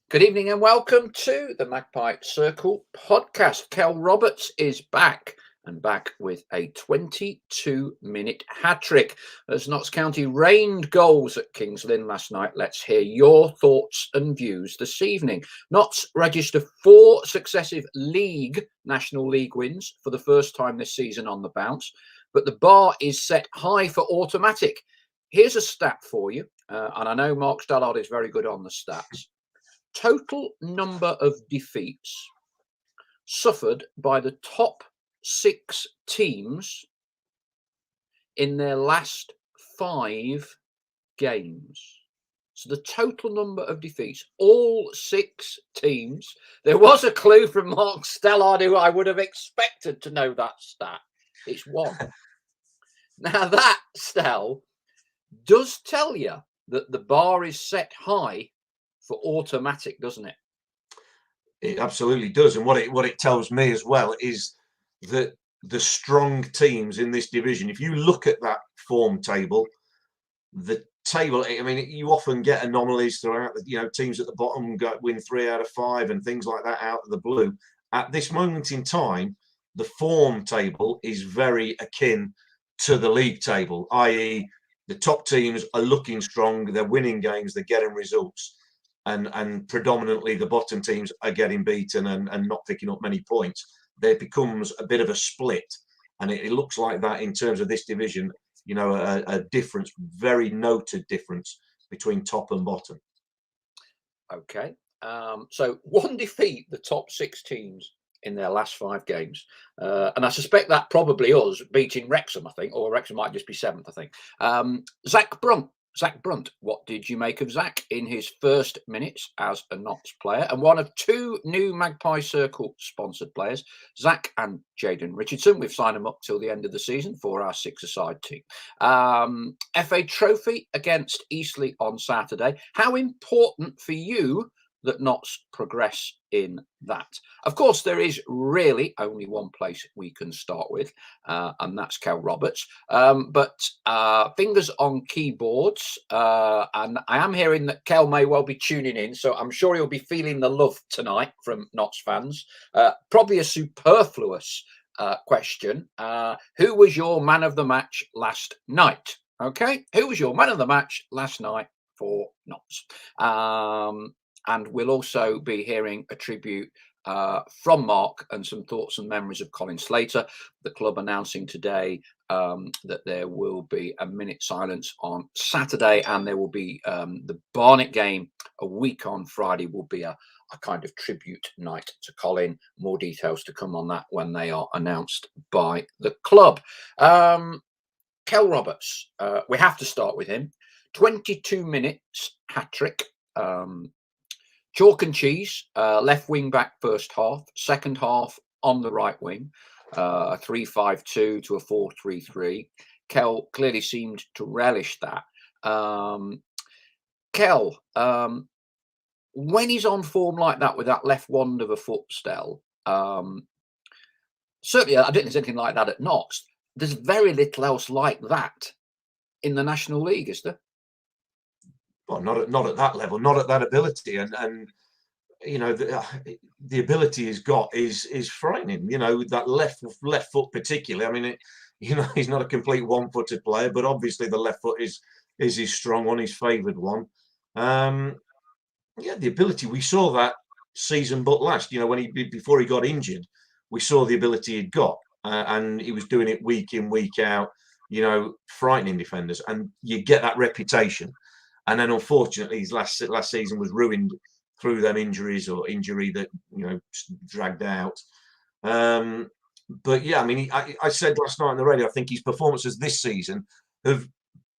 Good evening and welcome to the Magpie Circle podcast. Kelle Roos is back and back with a 22-minute hat-trick as Notts County rained goals at Kings Lynn last night. Let's hear your thoughts and views this evening. Notts register 4 successive National League wins for the first time this season on the bounce, but the bar is set high for automatic. Here's a stat for you, and I know Mark Stallard is very good on the stats. Total number of defeats suffered by the top 6 teams in their last 5 games. So the total number of defeats, all 6 teams. There was a clue from Mark Stallard, who I would have expected to know that stat. It's 1. Now that, Stell, does tell you that the bar is set high for automatic, doesn't it? It absolutely does. And what it tells me as well is that the strong teams in this division, if you look at that form table, I mean, you often get anomalies throughout, teams at the bottom win 3 out of 5 and things like that out of the blue. At this moment in time, the form table is very akin to the league table, i.e. the top teams are looking strong, they're winning games, they're getting results. And predominantly the bottom teams are getting beaten and not picking up many points. There becomes a bit of a split. And it looks like that in terms of this division, a difference, very noted difference between top and bottom. Okay. So 1 defeat, the top 6 teams in their last 5 games. And I suspect that probably us beating Wrexham, I think, or Wrexham might just be 7th, I think. Zach Brunt, what did you make of Zach in his first minutes as a Notts player and one of 2 new Magpie Circle sponsored players, Zach and Jaden Richardson? We've signed them up till the end of the season for our 6-a-side team. FA Trophy against Eastleigh on Saturday. How important for you that Notts progress in that? Of course, there is really only one place we can start with, and that's Kelle Roos. But fingers on keyboards, and I am hearing that Kelle may well be tuning in, so I'm sure he'll be feeling the love tonight from Notts fans. Probably a superfluous question. Who was your man of the match last night? Okay, who was your man of the match last night for Notts? And we'll also be hearing a tribute from Mark and some thoughts and memories of Colin Slater. The club announcing today that there will be a minute silence on Saturday, and there will be the Barnet game a week on Friday will be a kind of tribute night to Colin. More details to come on that when they are announced by the club. Kelle Roos, we have to start with him. 22 minutes hat-trick. Chalk and cheese, left wing back first half, second half on the right wing, a 3-5-2 to a 4-3-3. Kelle clearly seemed to relish that. Kelle, when he's on form like that with that left wand of a foot, Stell, certainly I don't think there's anything like that at Notts. There's very little else like that in the National League, is there? Well, not at that level, not at that ability, and the ability he's got is frightening. That left foot particularly. I mean, he's not a complete one-footed player, but obviously the left foot is his strong one, his favoured one. The ability, we saw that season but last. When before he got injured, we saw the ability he'd got, and he was doing it week in, week out. Frightening defenders, and you get that reputation. And then, unfortunately, his last season was ruined through them injuries or injury that dragged out. But yeah, I mean, I said last night on the radio, I think his performances this season have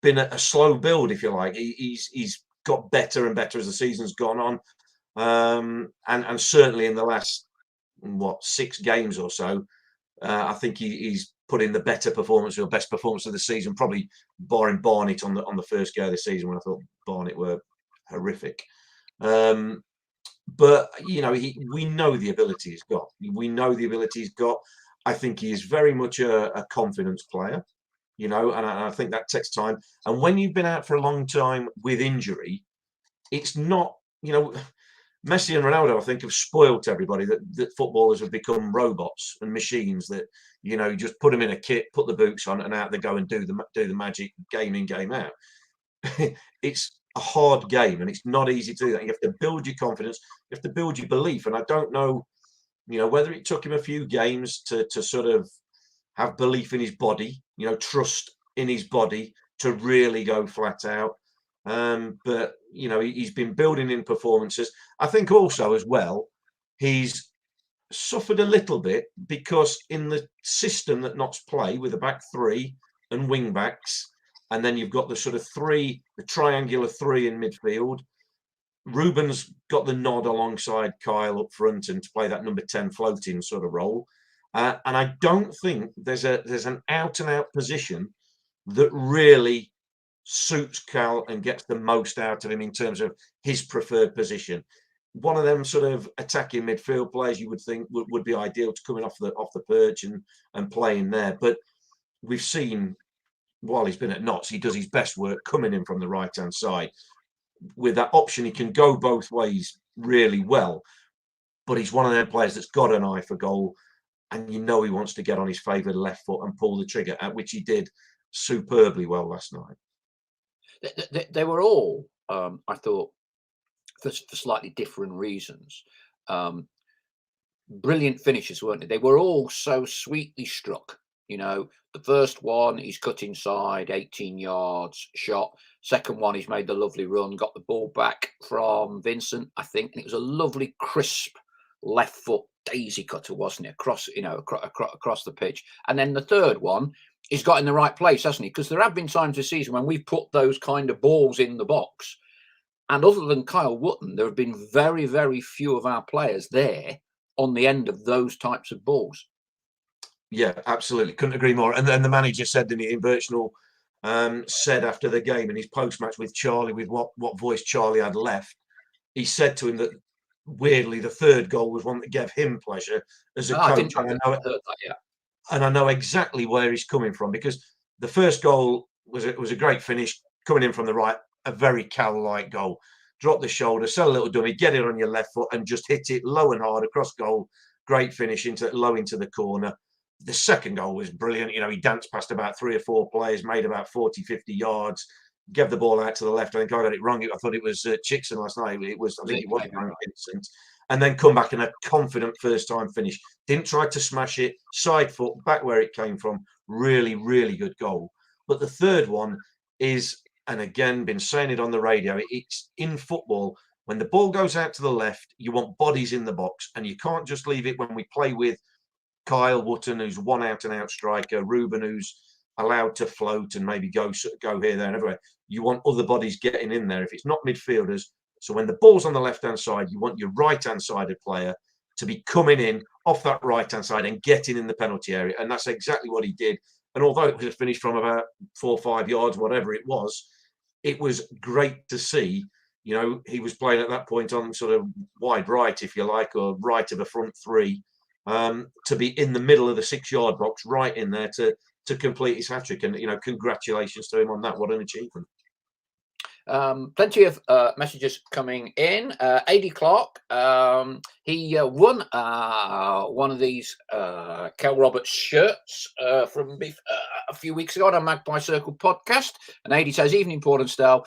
been a slow build, if you like. He's got better and better as the season's gone on, and certainly in the last 6 games or so, I think he's put in the better performance or best performance of the season, probably barring Barnet on the first go of the season when I thought Barnet were horrific. But we know the ability he's got. We know the ability he's got. I think he is very much a confidence player, and I think that takes time. And when you've been out for a long time with injury, it's not, Messi and Ronaldo, I think, have spoilt everybody that footballers have become robots and machines that, you know, just put them in a kit, put the boots on, and out they go and do the magic game in, game out. It's a hard game, and it's not easy to do that. You have to build your confidence, you have to build your belief. And I don't know, you know, whether it took him a few games to sort of have belief in his body, you know, trust in his body to really go flat out. But you know, he's been building in performances. I think also as well, he's suffered a little bit because in the system that Notts play with a back three and wing backs, and then you've got the sort of three, the triangular three in midfield. Ruben's got the nod alongside Kyle up front and to play that number 10 floating sort of role. And I don't think there's an out and out position that really suits Cal and gets the most out of him in terms of his preferred position. One of them sort of attacking midfield players you would think would be ideal to coming off the perch and playing there. But we've seen while he's been at Notts, he does his best work coming in from the right hand side. With that option, he can go both ways really well. But he's one of them players that's got an eye for goal, and you know he wants to get on his favoured left foot and pull the trigger, at which he did superbly well last night. They were all, I thought, for slightly different reasons, brilliant finishes, weren't they? They were all so sweetly struck. You know, the first one, he's cut inside, 18 yards, shot. Second one, he's made the lovely run, got the ball back from Vincent, I think, and it was a lovely, crisp left foot daisy cutter, wasn't it? Across, you know, across the pitch. And then the third one, he's got in the right place, hasn't he? Because there have been times this season when we've put those kind of balls in the box, and other than Kyle Wootton, there have been very, very few of our players there on the end of those types of balls. Yeah, absolutely. Couldn't agree more. And then the manager said, didn't he, in Birchnell, said after the game in his post-match with Charlie, with what voice Charlie had left, he said to him that weirdly the third goal was one that gave him pleasure as a coach. And I know exactly where he's coming from, because the first goal was a great finish coming in from the right, a very Cal-like goal. Drop the shoulder, sell a little dummy, get it on your left foot and just hit it low and hard across goal. Great finish low into the corner. The second goal was brilliant. You know, he danced past about 3 or 4 players, made about 40, 50 yards, gave the ball out to the left. I think I got it wrong. I thought it was Chickson last night. I think it was Vincent. And then come back in a confident first-time finish. Didn't try to smash it. Side foot, back where it came from. Really, really good goal. But the third one is, and again, been saying it on the radio, it's in football. When the ball goes out to the left, you want bodies in the box. And you can't just leave it when we play with Kyle Wootton, who's one out-and-out striker, Ruben, who's allowed to float and maybe go here, there, and everywhere. You want other bodies getting in there. If it's not midfielders, so when the ball's on the left-hand side, you want your right-hand-sided player to be coming in off that right-hand side and getting in the penalty area, and that's exactly what he did. And although it was a finish from about 4 or 5 yards, whatever it was great to see. You know, he was playing at that point on sort of wide right, if you like, or right of a front three. To be in the middle of the 6-yard box, right in there to complete his hat-trick. And, you know, congratulations to him on that. What an achievement. Plenty of messages coming in. AD Clark, he won one of these Kelle Roberts shirts from a few weeks ago on a Magpie Circle podcast. And AD says, evening, Paul and Stel.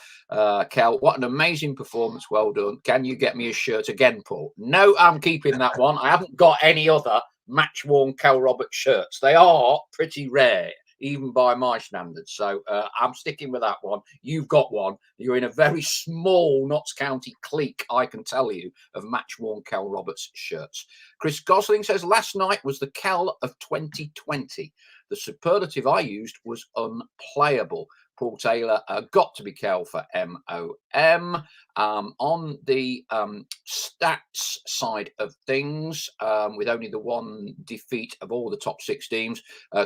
Kelle, what an amazing performance. Well done. Can you get me a shirt again, Paul? No, I'm keeping that one. I haven't got any other match-worn Kelle Roberts shirts. They are pretty rare, even by my standards. So I'm sticking with that one. You've got one. You're in a very small Notts County clique, I can tell you, of match-worn Kelle Roberts shirts. Chris Gosling says, last night was the Kelle of 2020. The superlative I used was unplayable. Paul Taylor got to be Kelle for MOM. On the stats side of things, with only the one defeat of all the top 6 teams,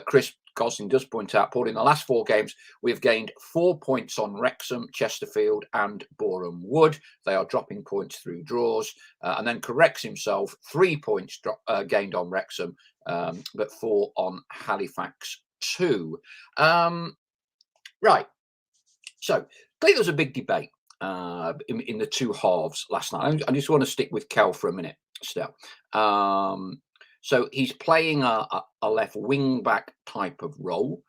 Chris Gosling does point out, Paul, in the last 4 games, we've gained 4 points on Wrexham, Chesterfield and Boreham Wood. They are dropping points through draws, and then corrects himself, 3 points gained on Wrexham, but 4 on Halifax 2. Right. So clearly there's a big debate in the two halves last night. I just want to stick with Kelle for a minute still. So he's playing a left wing back type of role.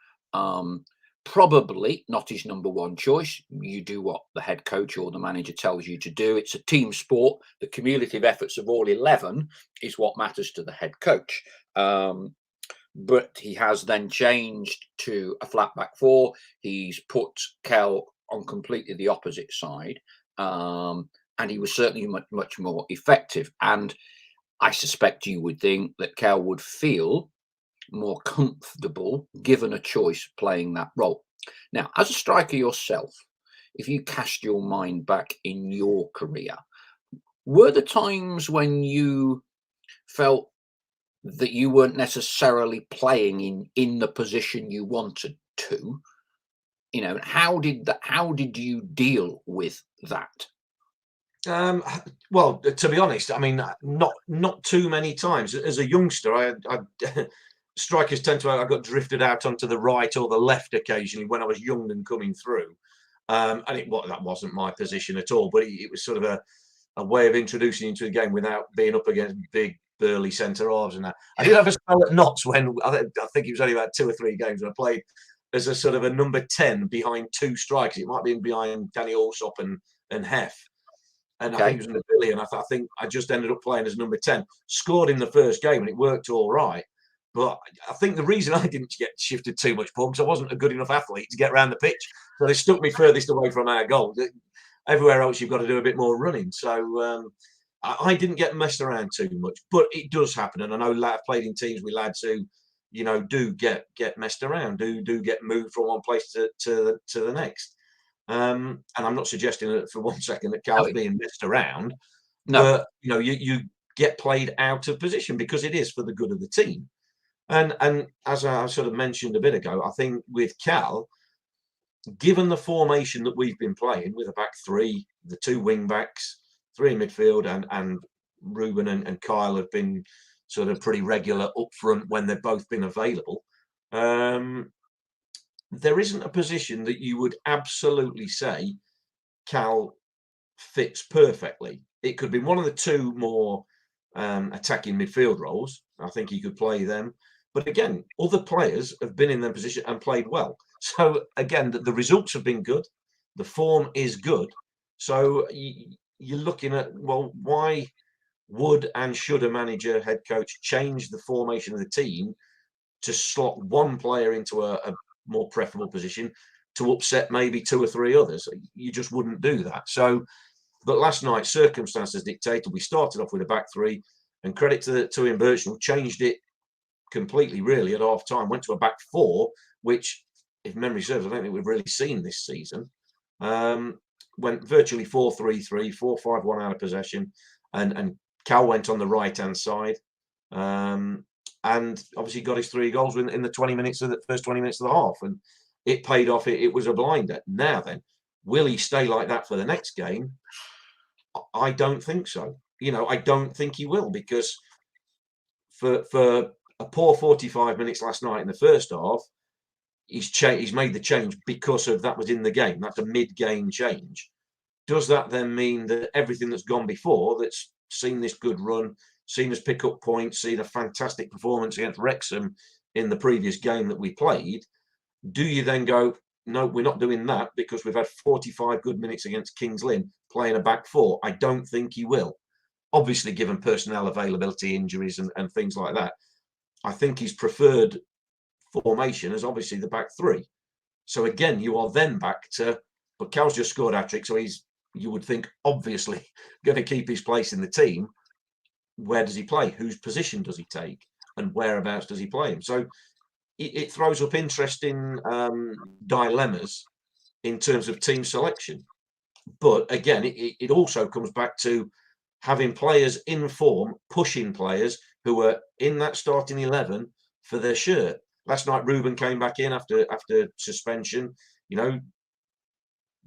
Probably not his number one choice. You do what the head coach or the manager tells you to do. It's a team sport. The cumulative efforts of all 11 is what matters to the head coach. But he has then changed to a flat back four. He's put Kelle on completely the opposite side. And he was certainly much more effective. And I suspect you would think that Kelle would feel more comfortable given a choice playing that role. Now, as a striker yourself, if you cast your mind back in your career, were there times when you felt that you weren't necessarily playing in the position you wanted to? You know, how did you deal with that? Well, to be honest, I mean, not too many times. As a youngster, I strikers tend to, I got drifted out onto the right or the left occasionally when I was young and coming through. And that wasn't my position at all, but it was sort of a way of introducing you to the game without being up against big, burly centre halves and that. I did have a spell at Notts when I think it was only about 2 or 3 games when I played as a sort of a number 10 behind 2 strikers. It might have been behind Danny Allsop and Hef. And I think it was in the Billy, and I think I just ended up playing as number 10. Scored in the first game, and it worked all right. But I think the reason I didn't get shifted too much, Paul, because I wasn't a good enough athlete to get around the pitch. So they stuck me furthest away from our goal. Everywhere else, you've got to do a bit more running. So I didn't get messed around too much. But it does happen. And I know I've played in teams with lads who, you know, do get messed around, do get moved from one place to the next. And I'm not suggesting that for one second that Kelle's being messed around. No. But, you know, you get played out of position because it is for the good of the team. And as I sort of mentioned a bit ago, I think with Kelle, given the formation that we've been playing with a back three, the 2 wing backs, 3 in midfield, and Ruben and Kyle have been sort of pretty regular up front when they've both been available. There isn't a position that you would absolutely say Kelle fits perfectly. It could be one of the 2 more attacking midfield roles. I think he could play them. But again, other players have been in their position and played well. So again, the results have been good. The form is good. So you're looking at, well, why would and should a manager, head coach, change the formation of the team to slot one player into a more preferable position to upset maybe 2 or 3 others? You just wouldn't do that. So, but last night, circumstances dictated, we started off with a back 3, and credit to Ian Birchnell, changed it completely really at half time, went to a back 4, which, if memory serves, I don't think we've really seen this season. Went virtually 4-3-3, 4-5-1 out of possession, and Kelle went on the right hand side, and obviously got his 3 goals in the 20 minutes of the first 20 minutes of the half, and it paid off. It was a blinder. Now then, will he stay like that for the next game? I don't think so. You know, I don't think he will, because for a poor 45 minutes last night in the first half, he's made the change because of that was in the game. That's a mid-game change. Does that then mean that everything that's gone before, that's seen this good run, seen us pick up points, seen a fantastic performance against Wrexham in the previous game that we played, do you then go, no, we're not doing that because we've had 45 good minutes against Kings Lynn playing a back 4? I don't think he will. Obviously, given personnel availability, injuries and things like that, I think his preferred formation is obviously the back 3. So again, you are then back to, but Kelle's just scored a hat-trick, so he's, you would think, obviously going to keep his place in the team. Where does he play? Whose position does he take? And whereabouts does he play him? So it throws up interesting dilemmas in terms of team selection. But again, it also comes back to having players in form, pushing players who are in that starting 11 for their shirt. Last night, Ruben came back in after suspension. You know,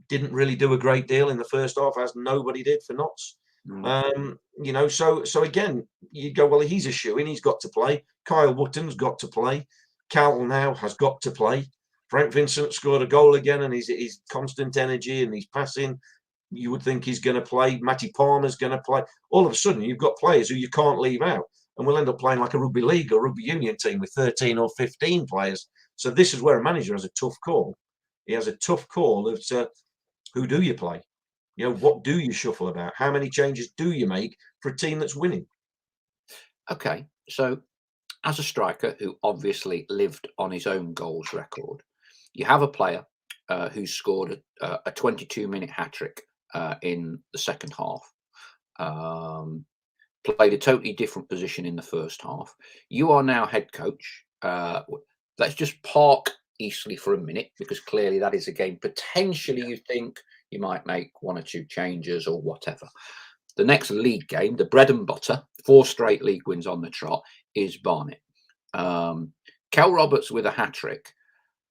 didn't really do a great deal in the first half, as nobody did for Notts. You know, so again, you go, well, he's a shoo-in, he's got to play. Kyle Wootton's got to play. Kelle now has got to play. Frank Vincent scored a goal again, and his constant energy and his passing. you would think he's going to play. Matty Palmer's going to play. All of a sudden, you've got players who you can't leave out. And we'll end up playing like a rugby league or rugby union team with 13 or 15 players. So this is where a manager has a tough call. He has a tough call of who do you play? You know, what do you shuffle about? How many changes do you make for a team that's winning? Okay, so as a striker who obviously lived on his own goals record, you have a player who scored a 22-minute hat-trick in the second half. Played a totally different position in the first half. You are now head coach. Let's just park Eastleigh for a minute, because clearly that is a game potentially you think you might make 1 or 2 changes or whatever. The next league game, the bread and butter, 4 straight league wins on the trot, is Barnet. Kelle Roberts with a hat-trick.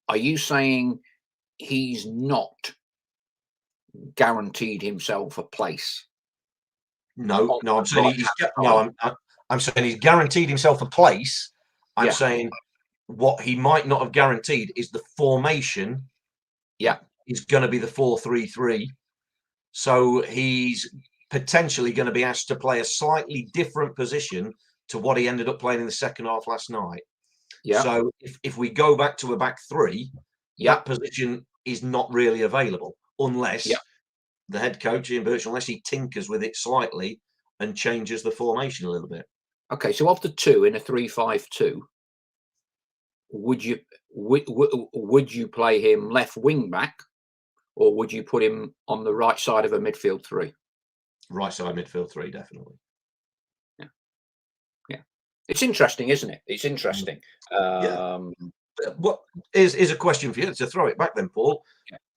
Are you saying he's not guaranteed himself a place? No, I'm saying I'm saying he's guaranteed himself a place. I'm saying what he might not have guaranteed is the formation. Is going to be the 4-3-3. So he's potentially going to be asked to play a slightly different position to what he ended up playing in the second half last night. So if we go back to a back 3, that position is not really available unless the head coach, Ian Birch, unless he tinkers with it slightly and changes the formation a little bit. Okay, so of the 2 in a 3-5-2, would you play him left wing back, or would you put him on the right side of a midfield 3? Right side midfield 3, definitely. Yeah. It's interesting, isn't it? It's interesting. What is a question for you to throw it back then, Paul?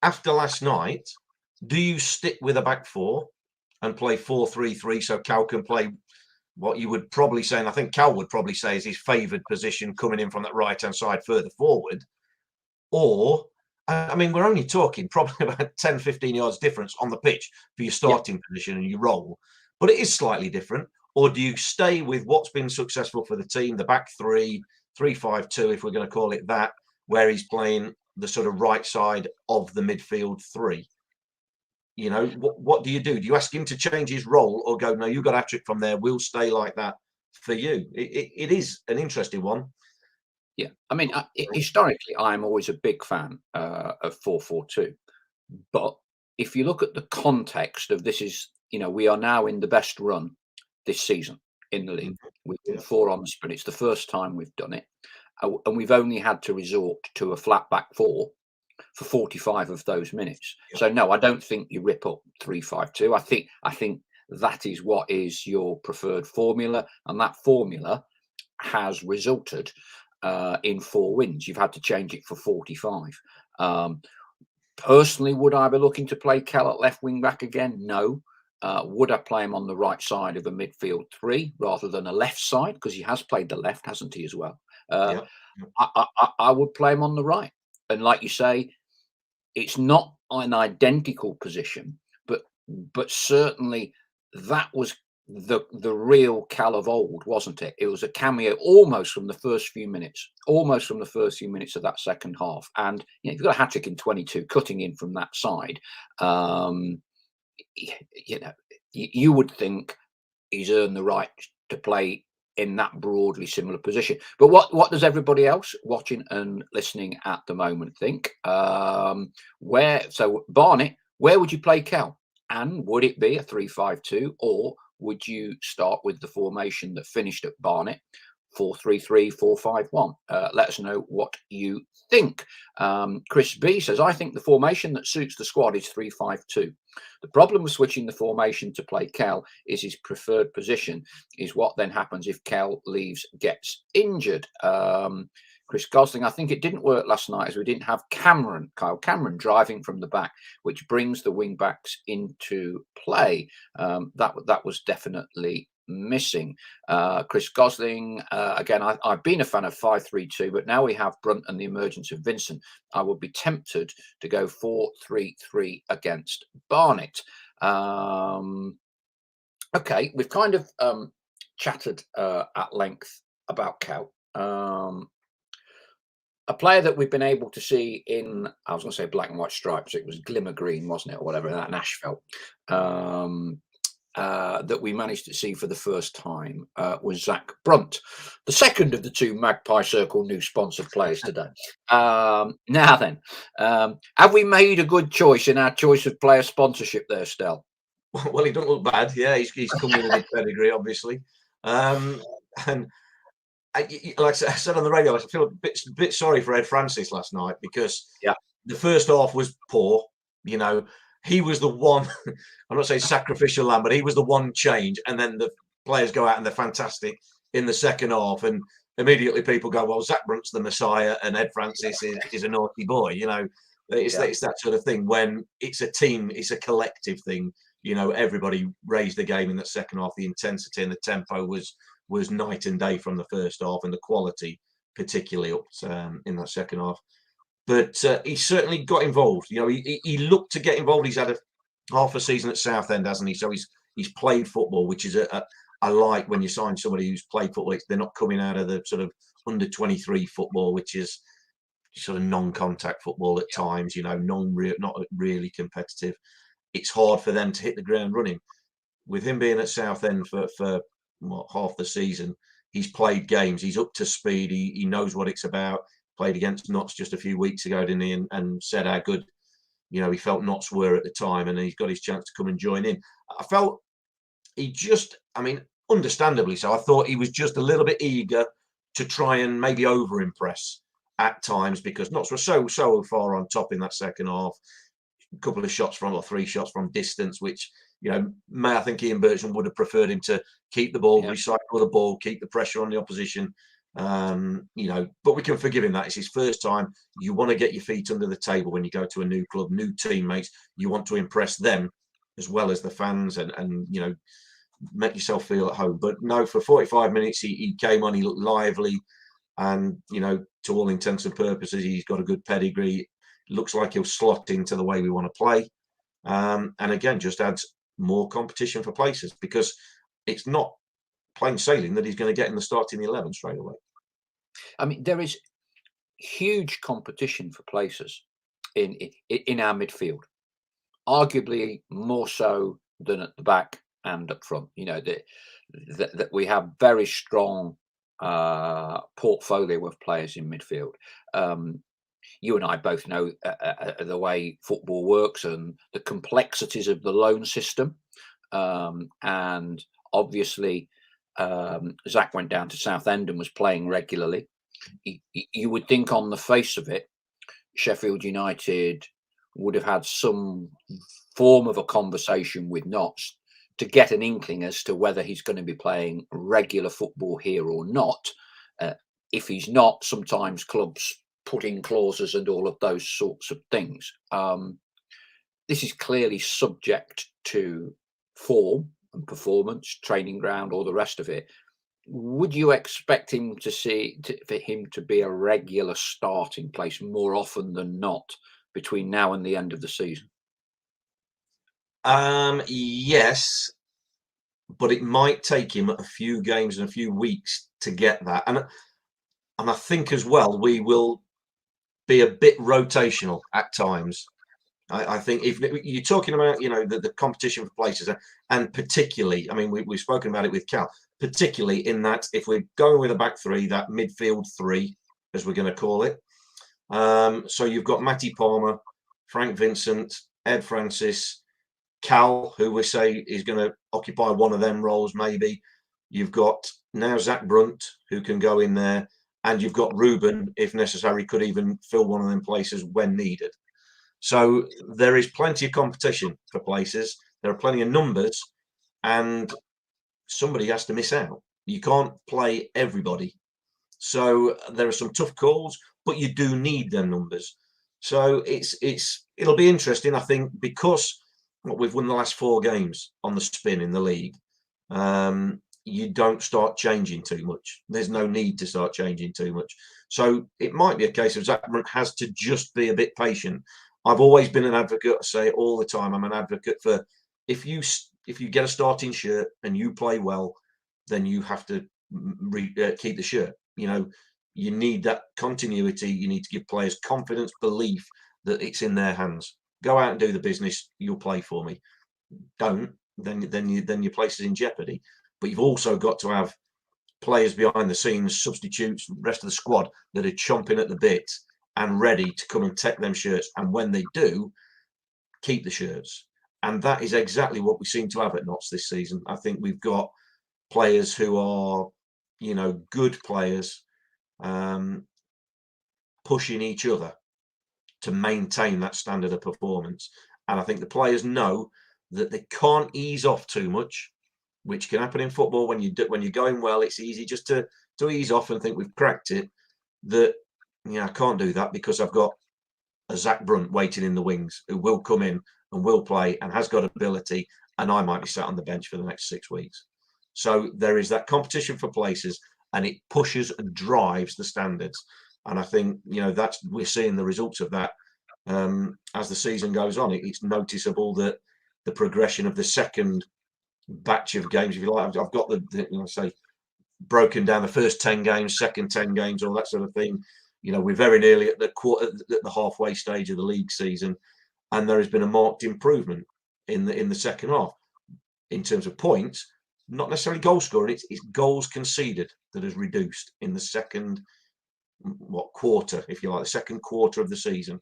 After last night, do you stick with a back 4 and play 4-3-3 so Cal can play what you would probably say, and I think Cal would probably say is his favoured position, coming in from that right-hand side further forward? Or, I mean, we're only talking probably about 10, 15 yards difference on the pitch for your starting position and your role, but it is slightly different. Or do you stay with what's been successful for the team, the back 3-5-2, if we're going to call it that, where he's playing the sort of right side of the midfield 3? You know, what do you do? Do you ask him to change his role, or go, no, you got a trick from there, we'll stay like that for you? It is an interesting one. Yeah, I mean, historically, I'm always a big fan of 4-4-2. But if you look at the context of this, is, you know, we are now in the best run this season in the league. We've won 4 on the sprint. It's the first time we've done it, and we've only had to resort to a flat back 4 for 45 of those minutes. So no, I don't think you rip up 3-5-2. I think that is what is your preferred formula, and that formula has resulted in 4 wins. You've had to change it for 45. Personally, would I be looking to play Kelle at left wing back again? No. Would I play him on the right side of a midfield 3 rather than a left side? Because he has played the left, hasn't he, as well? I would play him on the right. And like you say, it's not an identical position, but certainly that was the real Kelle of old, wasn't it? It was a cameo almost from the first few minutes of that second half. And you know, if you've got a hat-trick in 22, cutting in from that side, you know, you would think he's earned the right to play in that broadly similar position. But what does everybody else watching and listening at the moment think? So Barnet, where would you play Kelle? And would it be a 3-5-2, or would you start with the formation that finished at Barnet, 4-3-3, 4-5-1? Let us know what you think. Chris B says, I think the formation that suits the squad is 3-5-2. The problem with switching the formation to play Kelle is his preferred position is what then happens if Kelle gets injured. Chris Gosling, I think it didn't work last night as we didn't have Kyle Cameron driving from the back, which brings the wing backs into play. That was definitely missing. Chris Gosling, again, I've been a fan of 5-3-2, but now we have Brunt and the emergence of Vincent. I would be tempted to go 4-3-3 against Barnet. Okay, we've kind of chatted at length about Kelle. a player that we've been able to see in, I was going to say black and white stripes. It was glimmer green, wasn't it, or whatever, that Nashville. That we managed to see for the first time was Zach Brunt, the second of the two Magpie Circle new sponsored players today. Now then, have we made a good choice in our choice of player sponsorship there, Stel? Well, he don't look bad. Yeah, he's come with a good pedigree, obviously. And like I said on the radio, I feel a bit sorry for Ed Francis last night, because the first half was poor. You know, he was the one, I'm not saying sacrificial lamb, but he was the one change. And then the players go out and they're fantastic in the second half. And immediately people go, well, Zach Brunt's the Messiah and Ed Francis is a naughty boy. You know, it's that sort of thing. When it's a team, it's a collective thing. You know, everybody raised the game in that second half. The intensity and the tempo was night and day from the first half, and the quality particularly up in that second half. But he certainly got involved. You know, he looked to get involved. He's had half a season at Southend, hasn't he? So he's played football, which is I like when you sign somebody who's played football. They're not coming out of the sort of under 23 football, which is sort of non-contact football at times. You know, not really competitive. It's hard for them to hit the ground running. With him being at Southend for half the season, he's played games. He's up to speed. He knows what it's about. Played against Notts just a few weeks ago, didn't he? And said how good, you know, he felt Notts were at the time, and he's got his chance to come and join in. I felt understandably so. I thought he was just a little bit eager to try and maybe over impress at times, because Notts were so far on top in that second half. A couple of shots from, or 3 shots from distance, which, you know, I think Ian Bircham would have preferred him to keep the ball, recycle the ball, keep the pressure on the opposition. You know, but we can forgive him that. It's his first time. You want to get your feet under the table when you go to a new club, new teammates. You want to impress them as well as the fans, and you know, make yourself feel at home. But no, for 45 minutes he came on. He looked lively, and you know, to all intents and purposes, he's got a good pedigree. Looks like he'll slot into the way we want to play, and again, just adds more competition for places, because it's not plain sailing that he's going to get in the starting 11 straight away. I mean, there is huge competition for places in our midfield, arguably more so than at the back and up front. You know, that we have very strong portfolio of players in midfield. You and I both know the way football works and the complexities of the loan system. And obviously, Zach went down to Southend and was playing regularly. You would think on the face of it, Sheffield United would have had some form of a conversation with Notts to get an inkling as to whether he's going to be playing regular football here or not. If he's not, sometimes clubs put in clauses and all of those sorts of things. This is clearly subject to form and performance, training ground, all the rest of it. Would you expect him for him to be a regular starting place more often than not between now and the end of the season? Yes, but it might take him a few games and a few weeks to get that, and I think as well we will be a bit rotational at times. I think if you're talking about, you know, the competition for places, and particularly, I mean, we've spoken about it with Cal, particularly in that if we're going with a back three, that midfield three, as we're going to call it. So you've got Matty Palmer, Frank Vincent, Ed Francis, Cal, who we say is going to occupy one of them roles, maybe. You've got now Zach Brunt, who can go in there. And you've got Ruben, if necessary, could even fill one of them places when needed. So there is plenty of competition for places. There are plenty of numbers, and somebody has to miss out. You can't play everybody. So there are some tough calls, but you do need them numbers. So it'll be interesting, I think, because we've won the last 4 games on the spin in the league. You don't start changing too much. There's no need to start changing too much. So it might be a case of Zach Brunt has to just be a bit patient. I've always been an advocate, I say it all the time, I'm an advocate for if you get a starting shirt and you play well, then you have to keep the shirt. You know, You need that continuity. You need to give players confidence, belief that it's in their hands. Go out and do the business. You'll play for me. Don't, then your place is in jeopardy. But you've also got to have players behind the scenes, substitutes, rest of the squad that are chomping at the bit and ready to come and take them shirts. And when they do, keep the shirts. And that is exactly what we seem to have at Notts this season. I think we've got players who are, good players, pushing each other to maintain that standard of performance. And I think the players know that they can't ease off too much, which can happen in football when you're going well. It's easy just to ease off and think we've cracked it. That I can't do that because I've got a Zach Brunt waiting in the wings who will come in and will play and has got ability, and I might be sat on the bench for the next 6 weeks. So there is that competition for places, and it pushes and drives the standards. And I think we're seeing the results of that as the season goes on. It's noticeable that the progression of the second batch of games, if you like, I've got the broken down the first 10 games, second 10 games, all that sort of thing. We're very nearly at the halfway stage of the league season, and there has been a marked improvement in the second half in terms of points, not necessarily goal scoring. It's goals conceded that has reduced in the second quarter, if you like, the second quarter of the season.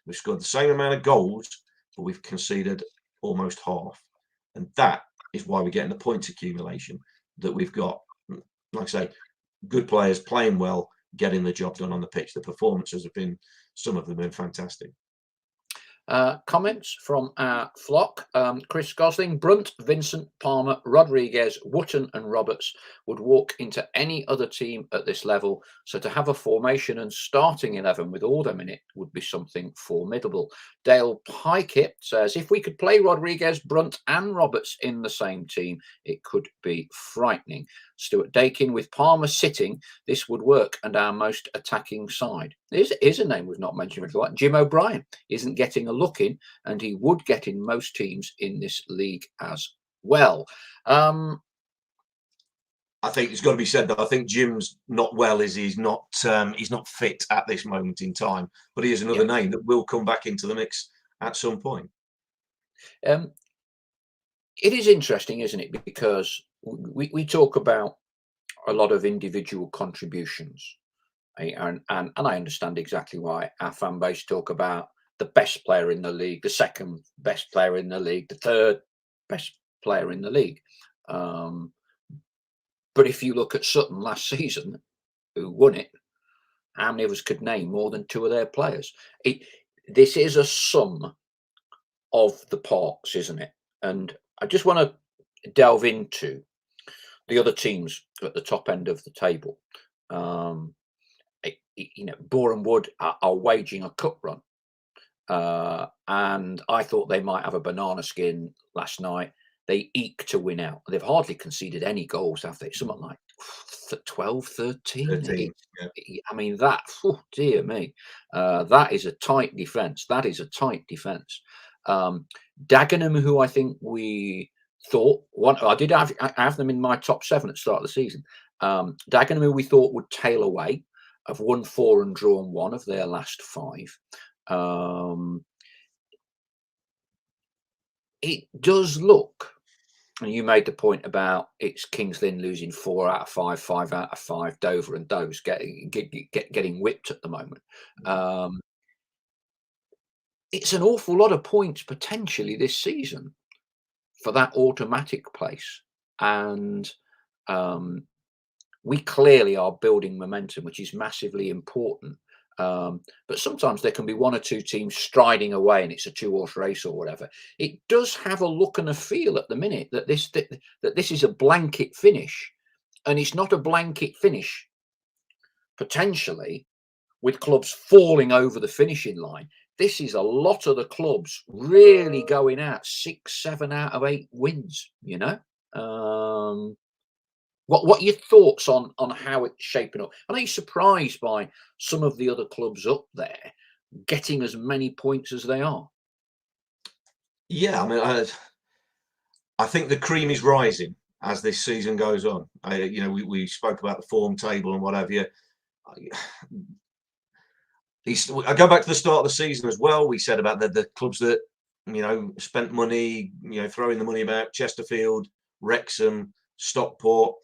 We've scored the same amount of goals, but we've conceded almost half, and that is why we're getting the points accumulation that we've got. Like I say, good players playing well, getting the job done on the pitch. The performances have been, some of them have been fantastic. Comments from our flock. Chris Gosling: Brunt, Vincent, Palmer, Rodriguez, Wootton and Roberts would walk into any other team at this level. So to have a formation and starting 11 with all them in it would be something formidable. Dale Pikett says, if we could play Rodriguez, Brunt and Roberts in the same team, it could be frightening. Stuart Dakin: with Palmer sitting, this would work, and our most attacking side. Here's a name we've not mentioned before. Jim O'Brien isn't getting a look in, and he would get in most teams in this league as well. I think it's got to be said that I think Jim's not well, he's not fit at this moment in time, but he is another name that will come back into the mix at some point. It is interesting, isn't it? Because we talk about a lot of individual contributions, and I understand exactly why our fan base talk about the best player in the league, the second best player in the league, the third best player in the league. But if you look at Sutton last season, who won it, how many of us could name more than two of their players? This is a sum of the parts, isn't it? And I just want to delve into the other teams at the top end of the table. Boreham Wood are waging a cup run. And I thought they might have a banana skin last night. They eke to win out. They've hardly conceded any goals, have they? Something like 12, 13. I mean, that, dear me, that is a tight defence. That is a tight defence. Dagenham, who I think we thought, I did have them in my top 7 at the start of the season. Dagenham, who we thought would tail away, have won 4 and drawn 1 of their last 5. It does look, and you made the point about it's Kings Lynn losing 4 out of 5, 5 out of 5, Dover and Dows getting whipped at the moment. It's an awful lot of points potentially this season for that automatic place, and we clearly are building momentum, which is massively important. But sometimes there can be 1 or 2 teams striding away and it's a 2-horse race or whatever. It does have a look and a feel at the minute that this is a blanket finish, and it's not a blanket finish potentially with clubs falling over the finishing line. This is a lot of the clubs really going out 6, 7 out of 8 wins, What are your thoughts on how it's shaping up? And are you surprised by some of the other clubs up there getting as many points as they are? Yeah, I mean, I think the cream is rising as this season goes on. We spoke about the form table and what have you. I go back to the start of the season as well. We said about the clubs that, spent money, throwing the money about: Chesterfield, Wrexham, Stockport.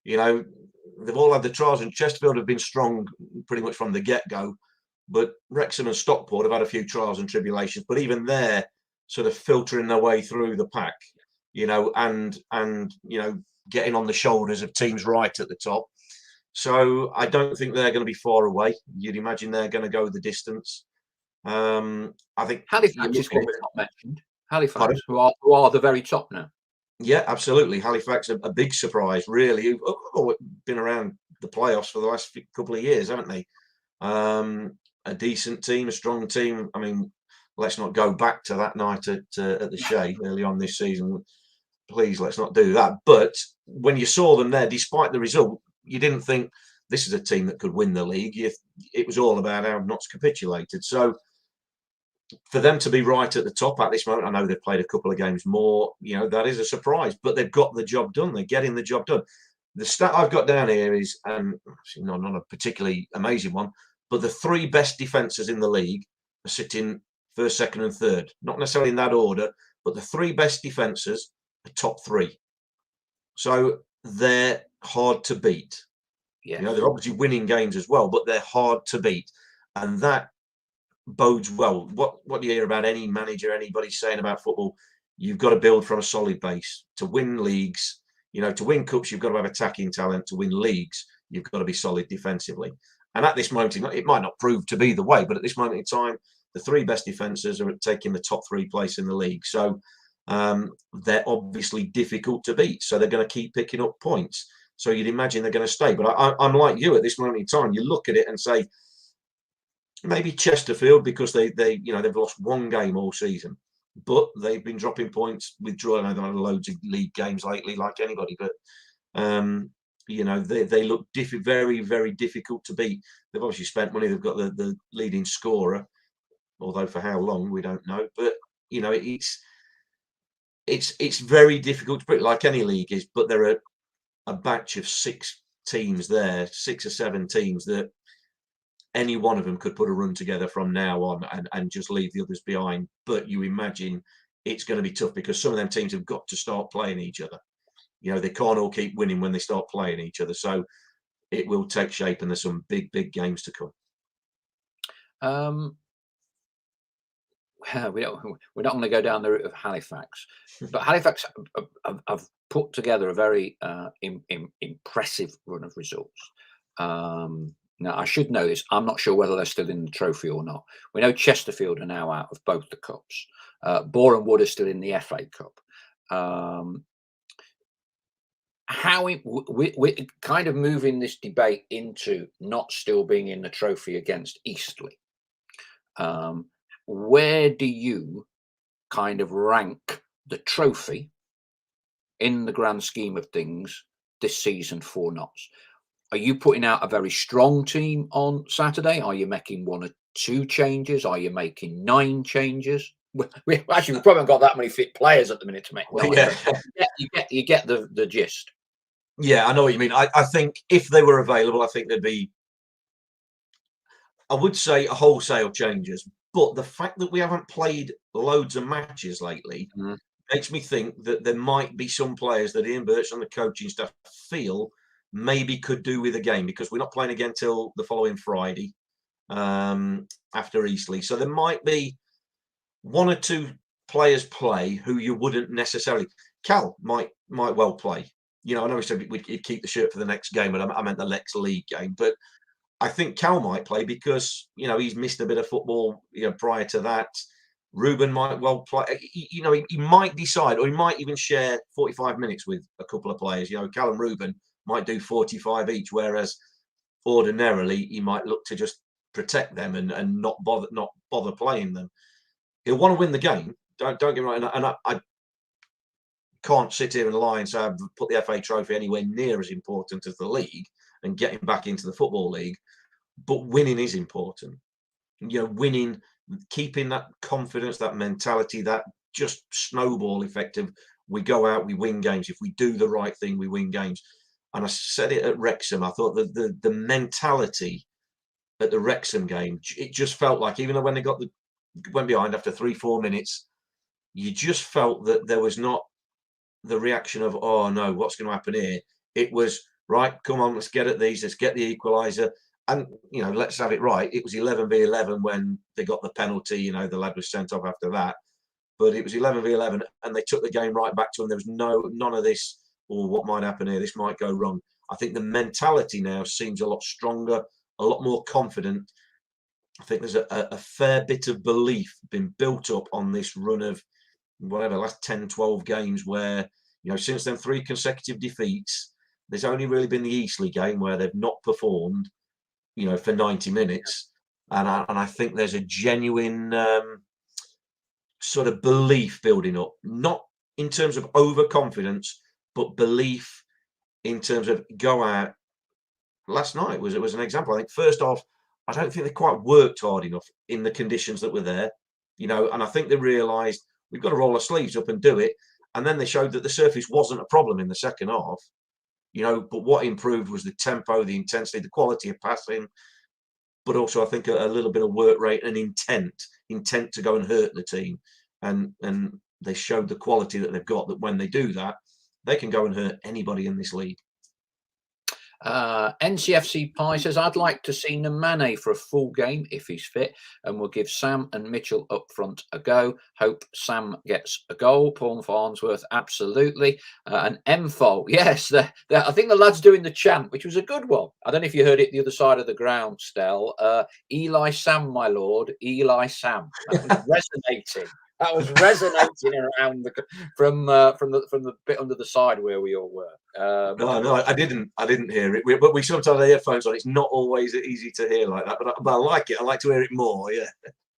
They've all had the trials, and Chesterfield have been strong pretty much from the get-go. But Wrexham and Stockport have had a few trials and tribulations. But even they're sort of filtering their way through the pack, and getting on the shoulders of teams right at the top. So I don't think they're going to be far away. You'd imagine they're going to go the distance. I think Halifax is one we've not mentioned. Halifax, Pardon? who are the very top now. Yeah, absolutely. Halifax, a big surprise, really. Been around the playoffs for the last couple of years, haven't they? A decent team, a strong team. I mean, let's not go back to that night at the Shea early on this season. Please, let's not do that. But when you saw them there, despite the result, you didn't think this is a team that could win the league. It was all about how Notts capitulated. So for them to be right at the top at this moment, I know they've played a couple of games more, that is a surprise, but they've got the job done. They're getting the job done. The stat I've got down here is, not a particularly amazing one, but the three best defences in the league are sitting first, second and third. Not necessarily in that order, but the three best defences are top three. So they're hard to beat. Yeah. They're obviously winning games as well, but they're hard to beat. And that bodes well. What do you hear about any manager, anybody saying about football? You've got to build from a solid base to win leagues. To win cups, you've got to have attacking talent. To win leagues, you've got to be solid defensively. And at this moment, it might not prove to be the way, but at this moment in time, the three best defences are taking the top three place in the league. So they're obviously difficult to beat. So they're going to keep picking up points. So you'd imagine they're going to stay. But I'm like you at this moment in time. You look at it and say, maybe Chesterfield, because they've lost one game all season, but they've been dropping points, withdrawing. They've had loads of league games lately, like anybody. But they look very, very difficult to beat. They've obviously spent money. They've got the leading scorer, although for how long we don't know. But it's very difficult to beat, like any league is. But there are a batch of six or seven teams that any one of them could put a run together from now on and just leave the others behind. But you imagine it's going to be tough, because some of them teams have got to start playing each other. They can't all keep winning when they start playing each other. So it will take shape, and there's some big, big games to come. We're not going to go down the route of Halifax, but Halifax have put together a very impressive run of results. Now, I should know this. I'm not sure whether they're still in the trophy or not. We know Chesterfield are now out of both the cups. Boreham Wood are still in the FA Cup. We're kind of moving this debate into not still being in the trophy against Eastleigh. Where do you kind of rank the trophy in the grand scheme of things this season for Notts? Are you putting out a very strong team on Saturday? Are you making one or two changes? Are you making 9 changes? We probably haven't got that many fit players at the minute to make 9. Yeah. You get the gist. Yeah, I know what you mean. I think if they were available, I think there'd be, I would say, wholesale changes. But the fact that we haven't played loads of matches lately makes me think that there might be some players that Ian Birch and the coaching staff feel maybe could do with a game, because we're not playing again till the following Friday after Eastleigh. So there might be one or two players play who you wouldn't necessarily. Cal might well play. I know we said we'd keep the shirt for the next game, but I meant the next league game. But I think Cal might play because, he's missed a bit of football, prior to that. Ruben might well play. He might decide, or he might even share 45 minutes with a couple of players. Cal and Ruben might do 45 each, whereas ordinarily he might look to just protect them and not bother playing them. He'll want to win the game. Don't get me wrong. And I can't sit here and lie and say I've put the FA Trophy anywhere near as important as the league and getting back into the Football League. But winning is important. Winning, keeping that confidence, that mentality, that just snowball effect of we go out, we win games. If we do the right thing, we win games. And I said it at Wrexham. I thought that the mentality at the Wrexham game. It just felt like, even though when they went behind after 3-4 minutes, you just felt that there was not the reaction of, oh no, what's going to happen here? It was, right, come on, let's get at these, let's get the equaliser. And, let's have it right. It was 11v11 when they got the penalty. The lad was sent off after that. But it was 11v11, and they took the game right back to them. There was none of this, or what might happen here, this might go wrong. I think the mentality now seems a lot stronger, a lot more confident. I think there's a fair bit of belief been built up on this run of last 10, 12 games where, since then 3 consecutive defeats, there's only really been the Eastleigh game where they've not performed, for 90 minutes. And I think there's a genuine sort of belief building up, not in terms of overconfidence, but belief in terms of go out. Last night was an example. I think first off, I don't think they quite worked hard enough in the conditions that were there, and I think they realised we've got to roll our sleeves up and do it. And then they showed that the surface wasn't a problem in the second half, but what improved was the tempo, the intensity, the quality of passing, but also I think a little bit of work rate and intent to go and hurt the team. And they showed the quality that they've got, that when they do that, they can go and hurt anybody in this league. NCFC Pie says, I'd like to see Nemane for a full game if he's fit, and we'll give Sam and Mitchell up front a go. Hope Sam gets a goal. Paul Farnsworth, absolutely. And Mfo, yes, I think the lad's doing the chant, which was a good one. I don't know if you heard it the other side of the ground, Stel. Eli Sam, my lord, Eli Sam. That was resonating. That was resonating around from the bit under the side where we all were. No, I didn't hear it. But we sometimes have earphones on. It's not always easy to hear like that. But I like it. I like to hear it more. Yeah.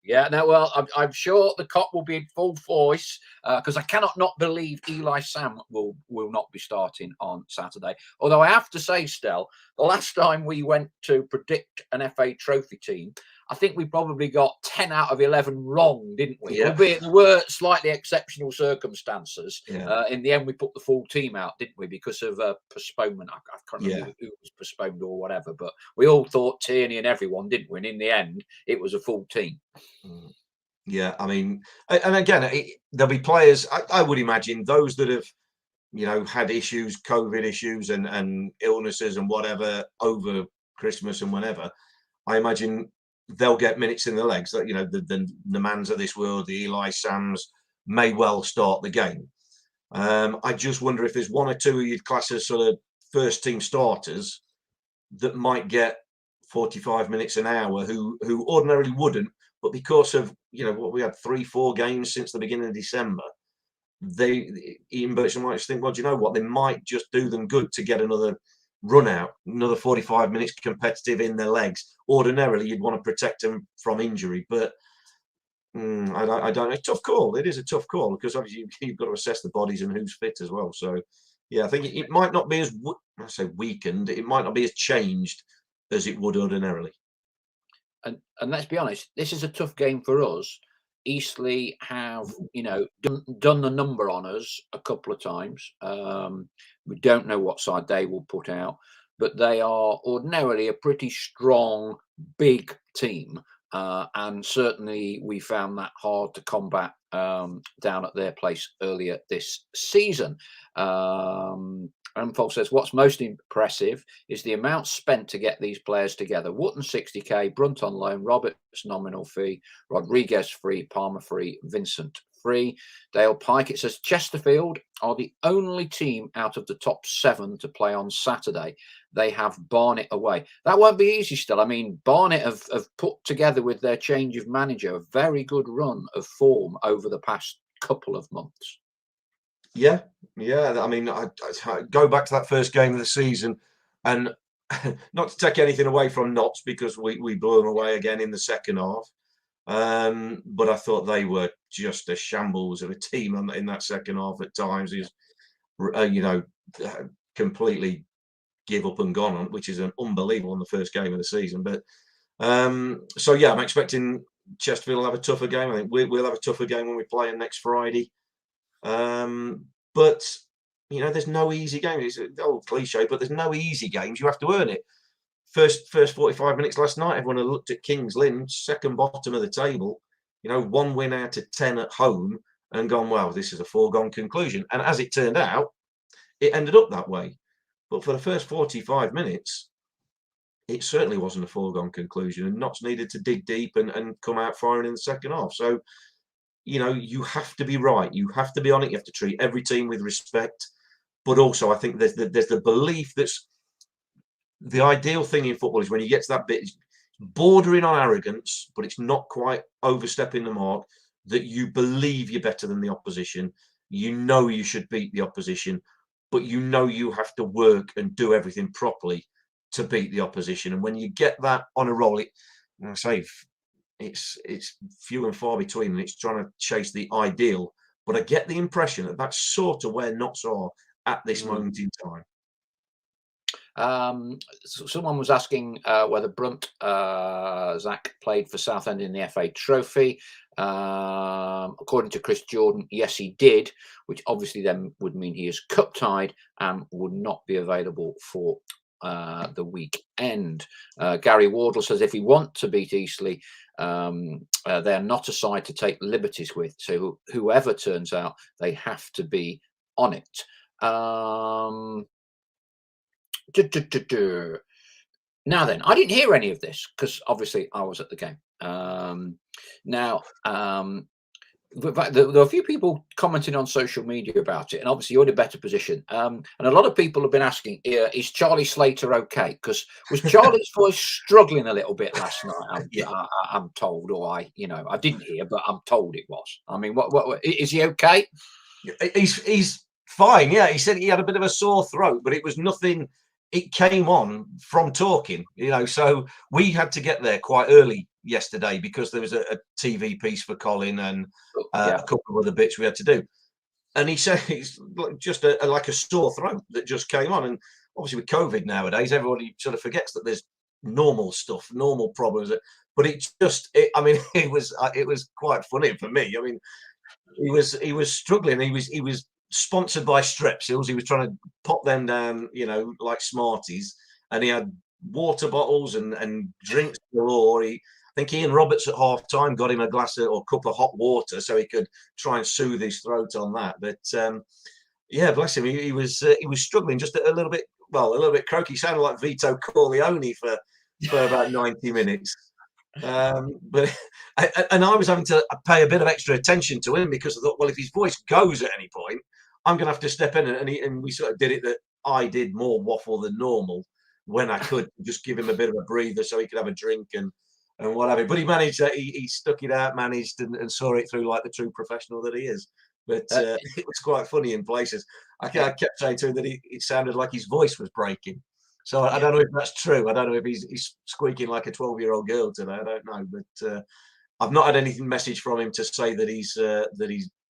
Yeah. No. Well, I'm sure the cop will be in full voice, because I cannot not believe Eli Sam will not be starting on Saturday. Although I have to say, Stel, the last time we went to predict an FA Trophy team, I think we probably got 10 out of 11 wrong, didn't we? Yeah. Albeit there were slightly exceptional circumstances. Yeah. In the end, we put the full team out, didn't we? Because of postponement. I can't remember who was postponed or whatever. But we all thought Tierney and everyone, didn't we? And in the end, it was a full team. Yeah, I mean, and again, there'll be players, I would imagine, those that have, had issues, COVID issues and illnesses and whatever over Christmas and whenever. I imagine they'll get minutes in the legs. That the Mans of this world, the Eli Sams, may well start the game. I just wonder if there's one or two of your class as sort of first team starters that might get 45 minutes an hour who ordinarily wouldn't, but because of what we had 3-4 games since the beginning of December, Ian Bircham might just think, well, do you know what, they might just do them good to get another run out, another 45 minutes competitive in their legs. Ordinarily, you'd want to protect them from injury, but I don't know. It's a tough call. It is a tough call because obviously you've got to assess the bodies and who's fit as well. So, yeah, I think it might not be as, I say weakened, it might not be as changed as it would ordinarily. And let's be honest, this is a tough game for us. Eastleigh have, done the number on us a couple of times. We don't know what side they will put out, but they are ordinarily a pretty strong, big team. And certainly we found that hard to combat down at their place earlier this season. And Paul says, what's most impressive is the amount spent to get these players together. Wootton 60k, Brunt on loan, Roberts nominal fee, Rodriguez free, Palmer free, Vincent free. Dale Pike, it says Chesterfield are the only team out of the top 7 to play on Saturday. They have Barnet away. That won't be easy still. I mean, Barnet have put together with their change of manager a very good run of form over the past couple of months. Yeah. I mean, I go back to that first game of the season, and not to take anything away from Notts because we blew them away again in the second half. But I thought they were just a shambles of a team in that second half at times. Is completely give up and gone on, which is an unbelievable in the first game of the season. But so yeah, I'm expecting Chesterfield will have a tougher game. I think we'll have a tougher game when we play them next Friday. But there's no easy game. It's an old cliche, but there's no easy games. You have to earn it. first 45 minutes last night, everyone had looked at Kings Lynn, second bottom of the table, 1 win out of 10 at home, and gone, well, this is a foregone conclusion. And as it turned out, it ended up that way. But for the first 45 minutes, it certainly wasn't a foregone conclusion, and Notts needed to dig deep and come out firing in the second half. So, you have to be right. You have to be on it. You have to treat every team with respect. But also, I think there's the belief that's the ideal thing in football is when you get to that bit, bordering on arrogance, but it's not quite overstepping the mark, that you believe you're better than the opposition. You should beat the opposition, but you have to work and do everything properly to beat the opposition. And when you get that on a roll, it's few and far between, and it's trying to chase the ideal. But I get the impression that that's sort of where Notts are at this moment in time. Someone was asking whether Brunt Zach played for Southend in the FA Trophy. According to Chris Jordan, yes, he did, which obviously then would mean he is cup tied and would not be available for the weekend. Gary Wardle says if we want to beat Eastleigh, they're not a side to take liberties with. So whoever turns out, they have to be on it. Now then, I didn't hear any of this because obviously I was at the game. There were a few people commenting on social media about it, and obviously you're in a better position. And a lot of people have been asking, is Charlie Slater okay? Because was Charlie's voice struggling a little bit last night? I'm told, or I didn't hear, but I'm told it was. I mean, what is he okay? He's fine. Yeah, he said he had a bit of a sore throat, but it was nothing. It came on from talking, so we had to get there quite early yesterday because there was a TV piece for Colin and a couple of other bits we had to do. And he said it's just like a sore throat that just came on. And obviously with COVID nowadays, everybody sort of forgets that there's normal stuff, normal problems. But it was quite funny for me. I mean, he was struggling. He was sponsored by Strepsils. He was trying to pop them down, like Smarties, and he had water bottles and drinks galore. I think Ian Roberts at half time got him a glass or cup of hot water so he could try and soothe his throat on that. But bless him, he was struggling just a little bit croaky. He sounded like Vito Corleone for about 90 minutes. But I was having to pay a bit of extra attention to him because I thought, well, if his voice goes at any point, I'm going to have to step in. And we sort of did it that I did more waffle than normal when I could, just give him a bit of a breather so he could have a drink and what have you. But he managed that. He stuck it out, managed and saw it through like the true professional that he is. But it was quite funny in places. I kept saying to him that it sounded like his voice was breaking. So I don't know if that's true. I don't know if he's squeaking like a 12-year-old girl today. I don't know, but I've not had anything message from him to say that he's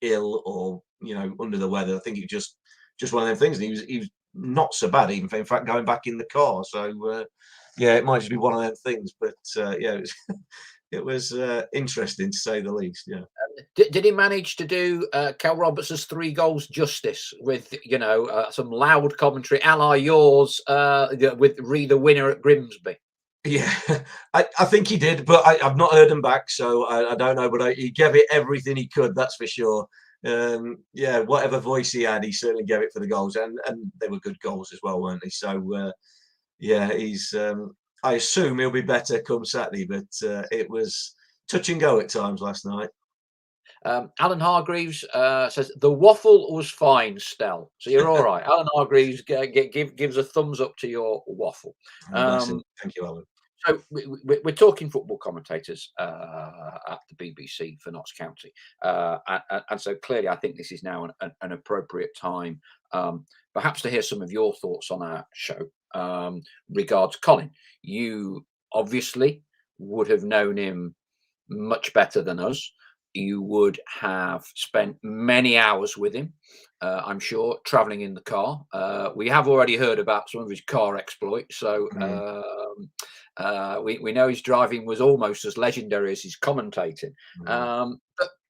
ill or under the weather. I think it just one of them things. And he was not so bad, even in fact going back in the car. So it might just be one of them things. But it was interesting to say the least. Yeah. Did he manage to do Kelle Roos' 3 goals justice with some loud commentary, a la yours, with Re the winner at Grimsby? Yeah, I think he did, but I've not heard him back, so I don't know. But he gave it everything he could, that's for sure. Whatever voice he had, he certainly gave it for the goals, and they were good goals as well, weren't they? So he's. I assume he'll be better come Saturday, but it was touch and go at times last night. Alan Hargreaves says the waffle was fine, Stell. So you're all right. Alan Hargreaves gives a thumbs up to your waffle. Thank you, Alan. So we're talking football commentators at the BBC for Notts County, and so clearly I think this is now an appropriate time, perhaps to hear some of your thoughts on our show. Regards Colin, you obviously would have known him much better than us. You would have spent many hours with him, I'm sure, travelling in the car. We have already heard about some of his car exploits, so we know his driving was almost as legendary as his commentating.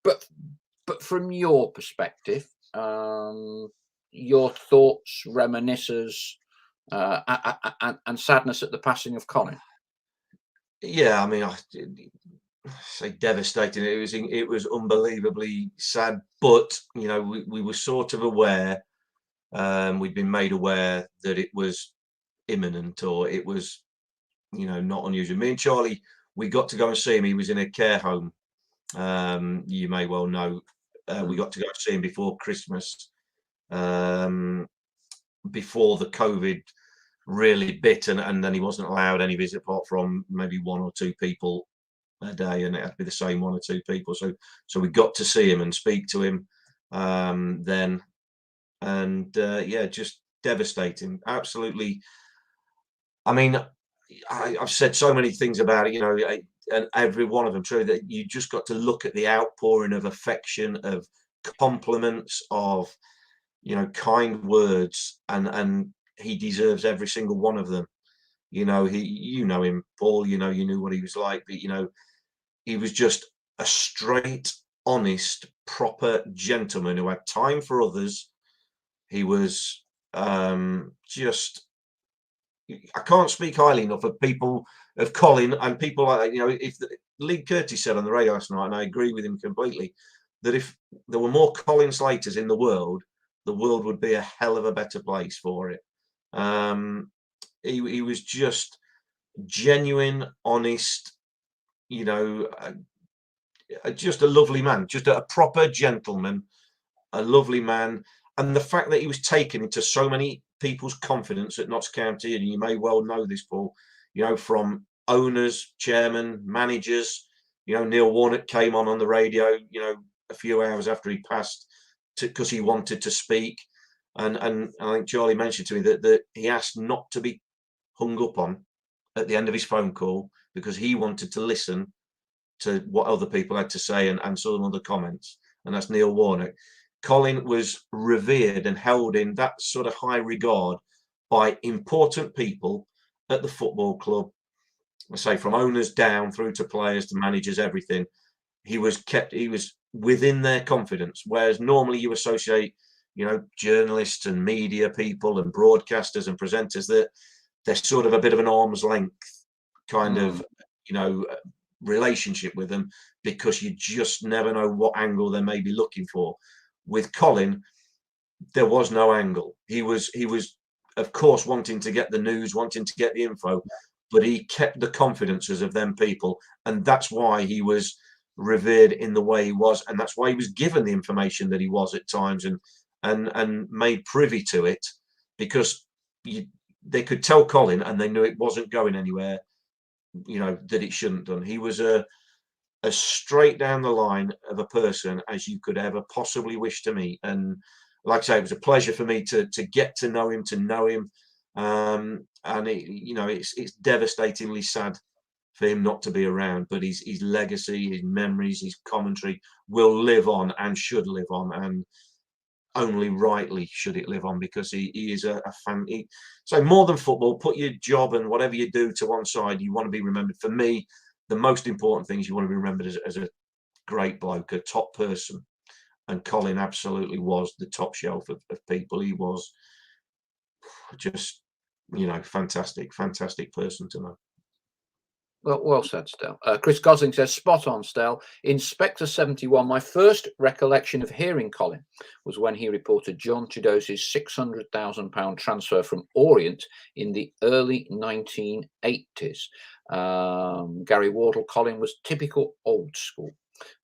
But from your perspective, your thoughts, reminiscences and sadness at the passing of Colin. Yeah, I mean, I say devastating. It was unbelievably sad, but you know, we were sort of aware. We'd been made aware that it was imminent, or it was, you know, not unusual. Me and Charlie, we got to go and see him. He was in a care home. You may well know. We got to go see him before Christmas, before the COVID really bit, and then he wasn't allowed any visit apart from maybe 1 or 2 people a day, and it had to be the same 1 or 2 people. So we got to see him and speak to him then, and yeah, just devastating. Absolutely. I mean, I've said so many things about it, you know, and every one of them true, that you just got to look at the outpouring of affection, of compliments, of, you know, kind words, and he deserves every single one of them. You know, you know him, Paul, you know, you knew what he was like, but you know, he was just a straight, honest, proper gentleman who had time for others. He was just, I can't speak highly enough of people, of Colin and people like that. You know, if Lee Curtis said on the radio last night, and I agree with him completely, that if there were more Colin Slaters in the world would be a hell of a better place for it. He was just genuine, honest, you know, just a lovely man, just a proper gentleman, a lovely man. And the fact that he was taken into so many people's confidence at Notts County, and you may well know this, Paul, you know, from owners, chairman, managers, you know, Neil Warnock came on the radio, you know, a few hours after he passed, because he wanted to speak. And I think Charlie mentioned to me that he asked not to be hung up on at the end of his phone call, because he wanted to listen to what other people had to say, and some other comments. And that's Neil Warnock. Colin was revered and held in that sort of high regard by important people at the football club. I say from owners down through to players to managers, everything. He was within their confidence. Whereas normally you associate, you know, journalists and media people and broadcasters and presenters, that they're sort of a bit of an arm's length kind of, you know, relationship with them, because you just never know what angle they may be looking for. With Colin, there was no angle. He was of course wanting to get the news, wanting to get the info, but he kept the confidences of them people, and that's why he was revered in the way he was, and that's why he was given the information that he was at times, and made privy to it, because they could tell Colin and they knew it wasn't going anywhere, you know, that it shouldn't done. He was as straight down the line of a person as you could ever possibly wish to meet. And like I say, it was a pleasure for me to get to know him, and you know, it's devastatingly sad for him not to be around, but his legacy, his memories, his commentary will live on, and should live on, and only rightly should it live on, because he is a fan. So more than football, put your job and whatever you do to one side. You want to be remembered. For me, the most important thing is you want to be remembered as a great bloke, a top person. And Colin absolutely was the top shelf of people. He was just, you know, fantastic person to know. Well said, Stel. Chris Gosling says, spot on, Stel. Inspector 71, my first recollection of hearing Colin was when he reported John Tudos's £600,000 transfer from Orient in the early 1980s. Gary Wardle, Colin was typical old school.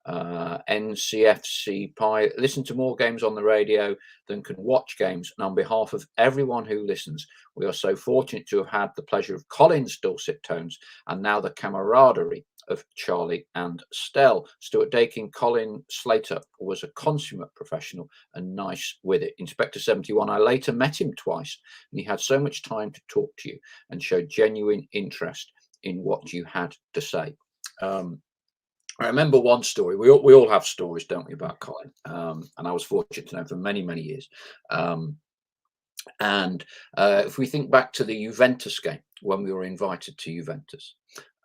NCFC Pie, listen to more games on the radio than can watch games, and on behalf of everyone who listens, we are so fortunate to have had the pleasure of Colin's dulcet tones and now the camaraderie of Charlie and Stel. Stuart Dakin, Colin Slater was a consummate professional and nice with it. Inspector 71, I later met him twice, and he had so much time to talk to you and showed genuine interest in what you had to say. I remember one story. We all have stories, don't we, about Colin? And I was fortunate to know him for many, many years. And if we think back to the Juventus game, when we were invited to Juventus,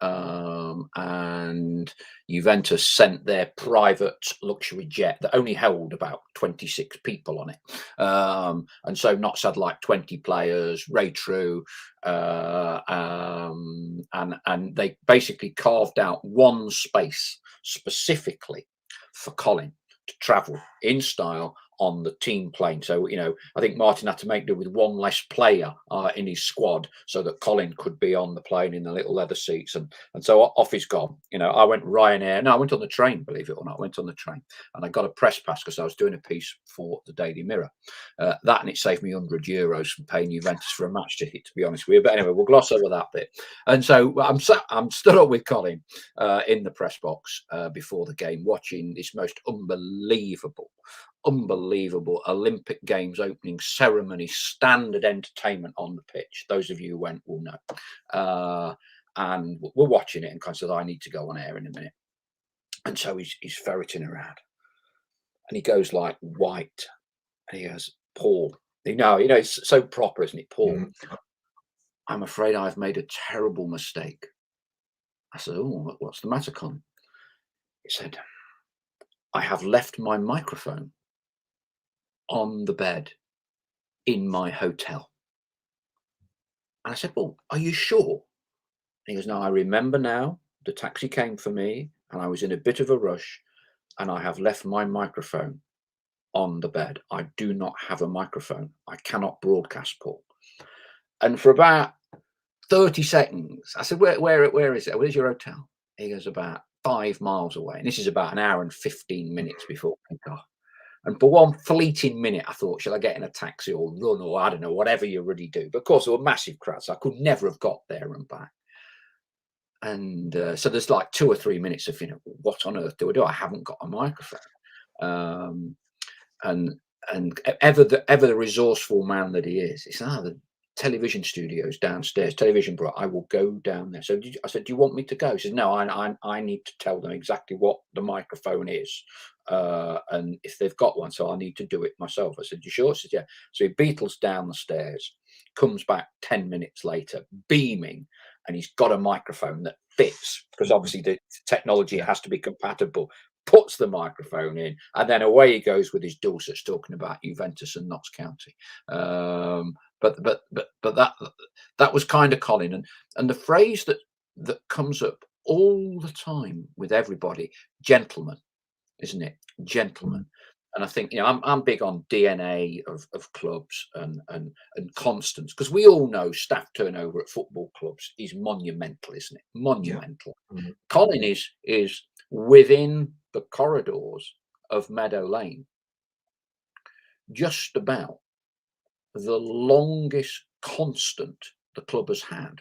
and Juventus sent their private luxury jet that only held about 26 people on it, and so Notts had like 20 players, Ray True, and they basically carved out one space specifically for Colin to travel in style on the team plane. So, I think Martin had to make do with one less player in his squad so that Colin could be on the plane in the little leather seats. And so off he's gone. I went Ryanair. No, I went on the train, believe it or not. I went on the train and I got a press pass because I was doing a piece for the Daily Mirror. That and it saved me €100 from paying Juventus for a match ticket, to be honest with you. But anyway, we'll gloss over that bit. And so I'm stood up with Colin in the press box before the game, watching this most unbelievable Olympic Games opening ceremony, standard entertainment on the pitch. Those of you who went will know. And we're watching it and kind of said, I need to go on air in a minute. And so he's ferreting around and he goes like white and he goes, Paul, it's so proper, isn't it, Paul? I'm afraid I've made a terrible mistake. I said, oh, what's the matter, Colin? He said, I have left my microphone on the bed in my hotel. And I said, well, are you sure? And he goes, no, I remember now. The taxi came for me and I was in a bit of a rush and I have left my microphone on the bed. I do not have a microphone. I cannot broadcast, Paul. And for about 30 seconds, I said, where is it? Where's your hotel? He goes, about 5 miles away. And this is about an hour and 15 minutes before kickoff. And for one fleeting minute, I thought, shall I get in a taxi or run or I don't know, whatever you really do. But of course, there were massive crowds. So I could never have got there and back. And so there's like 2 or 3 minutes of, what on earth do I do? I haven't got a microphone. And ever the resourceful man that he is, it's the television studios downstairs, television bro, I will go down there. So I said, do you want me to go? He says, no, I need to tell them exactly what the microphone is. And if they've got one, so I need to do it myself. I said, you sure? He said, yeah. So he beetles down the stairs, comes back 10 minutes later, beaming, and he's got a microphone that fits, because obviously the technology has to be compatible, puts the microphone in, and then away he goes with his dulcets talking about Juventus and Notts County. But that was kind of Colin, and the phrase that comes up all the time with everybody, gentlemen, isn't it? Gentlemen. And I think, I'm big on DNA of clubs and constants, because we all know staff turnover at football clubs is monumental, isn't it? Monumental. Yeah. Colin is within the corridors of Meadow Lane, just about the longest constant the club has had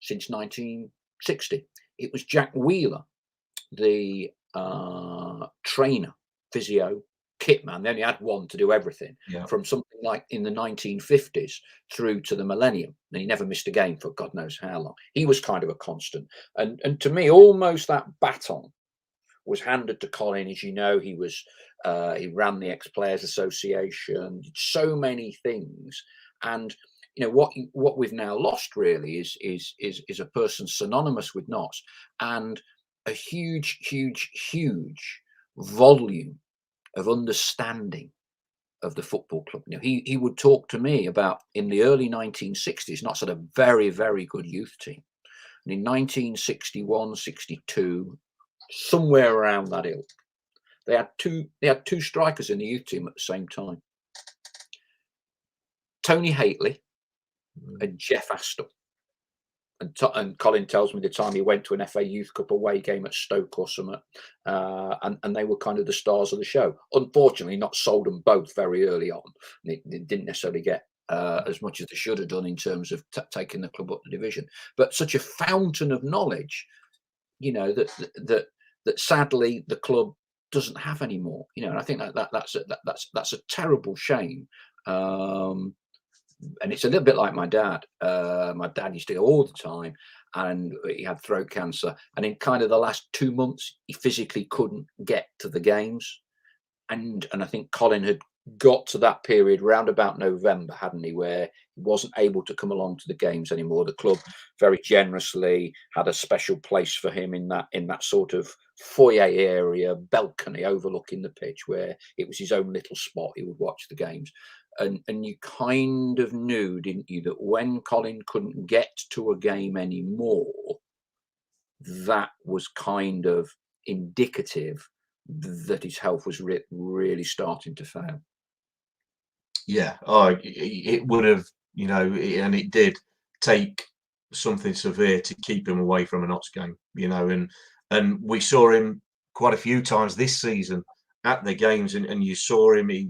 since 1960. It was Jack Wheeler, the trainer, physio, kit man. They only had one to do everything, from something like in the 1950s through to the millennium. And he never missed a game for God knows how long. He was kind of a constant. And to me, almost that baton was handed to Colin. As you know, he ran the Ex-Players Association, did so many things. And what we've now lost really is a person synonymous with Notts and a huge volume of understanding of the football club. He would talk to me about, in the early 1960s, Notts had a very, very good youth team. And in 1961, 62, somewhere around that ilk, they had two strikers in the youth team at the same time. Tony Haitley and Jeff Astle. And Colin tells me the time he went to an FA Youth Cup away game at Stoke or something, and they were kind of the stars of the show. Unfortunately, not sold them both very early on. They didn't necessarily get as much as they should have done in terms of taking the club up the division. But such a fountain of knowledge, that sadly the club doesn't have anymore. And I think that's a terrible shame. And it's a little bit like my dad. My dad used to go all the time, and he had throat cancer. And in kind of the last 2 months, he physically couldn't get to the games. And I think Colin had got to that period round about November, hadn't he, where he wasn't able to come along to the games anymore. The club very generously had a special place for him in that sort of foyer area, balcony overlooking the pitch, where it was his own little spot. He would watch the games. And you kind of knew, didn't you, that when Colin couldn't get to a game anymore, that was kind of indicative that his health was really starting to fail. Yeah, it would have, and it did take something severe to keep him away from an Ots game, and we saw him quite a few times this season at the games, and you saw him, he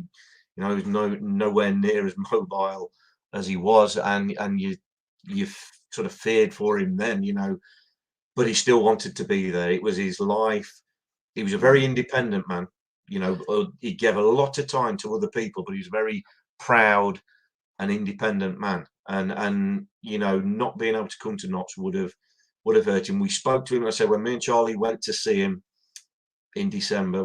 was nowhere near as mobile as he was, and you sort of feared for him then, but he still wanted to be there. It was his life. He was a very independent man. He gave a lot of time to other people, but he was very proud and independent man. And not being able to come to Notts would have hurt him. We spoke to him. I said when me and Charlie went to see him in December,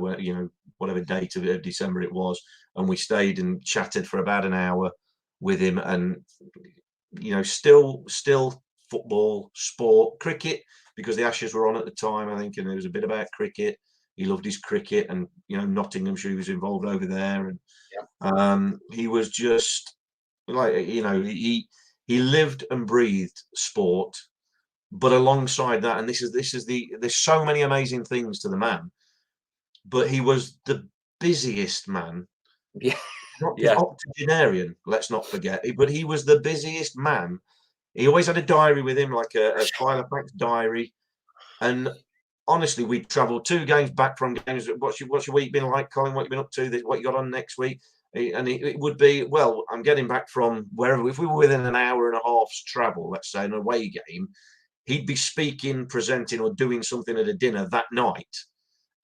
whatever date of December it was, and we stayed and chatted for about an hour with him, and still football, sport, cricket, because the Ashes were on at the time, I think, and there was a bit about cricket. He loved his cricket, and Nottinghamshire was involved over there, and he was just like he lived and breathed sport. But alongside that, and there's so many amazing things to the man, but he was the busiest man. Yeah, Not just octogenarian, let's not forget, but he was the busiest man. He always had a diary with him, like a Filofax diary, and honestly, we travelled 2 games back from games. What's your week been like, Colin? What you been up to? What you got on next week? And it would be, well, I'm getting back from wherever. If we were within an hour and a half's travel, let's say, an away game, he'd be speaking, presenting, or doing something at a dinner that night,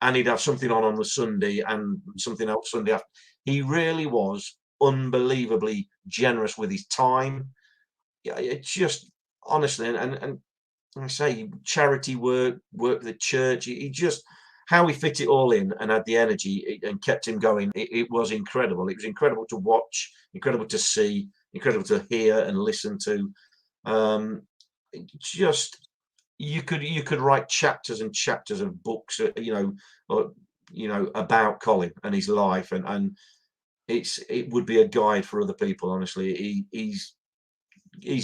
and he'd have something on the Sunday and something else Sunday after. He really was unbelievably generous with his time. Yeah, it's just honestly, and I say charity work with the church. He just how he fit it all in and had the energy and kept him going. It was incredible. It was incredible to watch, incredible to see, incredible to hear and listen to. Just you could write chapters and chapters of books, about Colin and his life, and it would be a guide for other people. Honestly, he's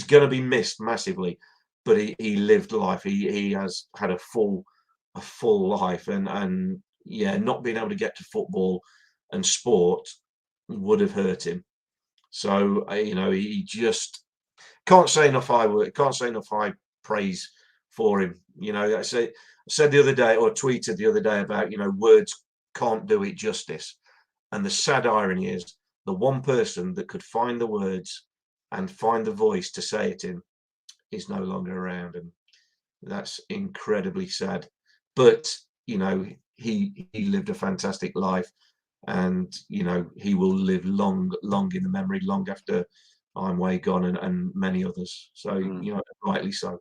going to be missed massively, but he lived life. He has had a full life, and not being able to get to football and sport would have hurt him. So he just can't say enough high praise for him. I said the other day, or tweeted the other day, about words can't do it justice, and the sad irony is the one person that could find the words and find the voice to say it in is no longer around, and that's incredibly sad. But he lived a fantastic life, and he will live long in the memory, long after I'm way gone, and many others. So rightly so.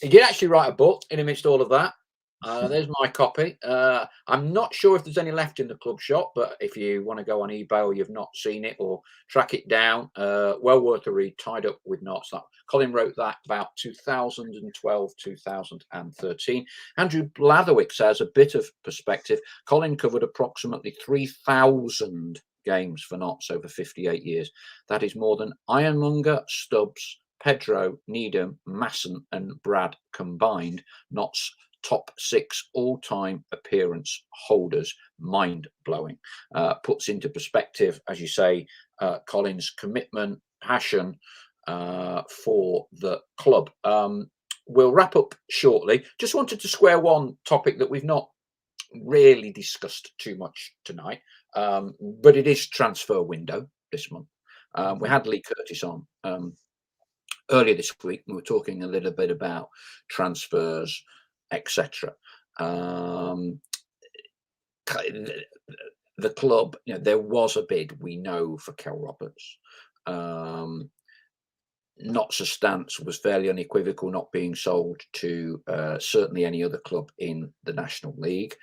He did actually write a book in amidst all of that. There's my copy. I'm not sure if there's any left in the club shop, but if you want to go on eBay or you've not seen it or track it down, well worth a read. Tied Up with Knots. Colin wrote that about 2012, 2013. Andrew Blatherwick says, a bit of perspective, Colin covered approximately 3,000 games for Notts over 58 years. That is more than Ironmonger, Stubbs, Pedro, Needham, Masson and Brad combined. Notts top 6 all-time appearance holders. Mind-blowing. Puts into perspective, as you say, Colin's commitment, passion for the club. We'll wrap up shortly. Just wanted to square one topic that we've not really discussed too much tonight, but it is transfer window this month. We had Lee Curtis on earlier this week. We were talking a little bit about transfers, etc. The club, there was a bid, we know, for Kelle Roberts. Notts' stance was fairly unequivocal, not being sold to certainly any other club in the National League.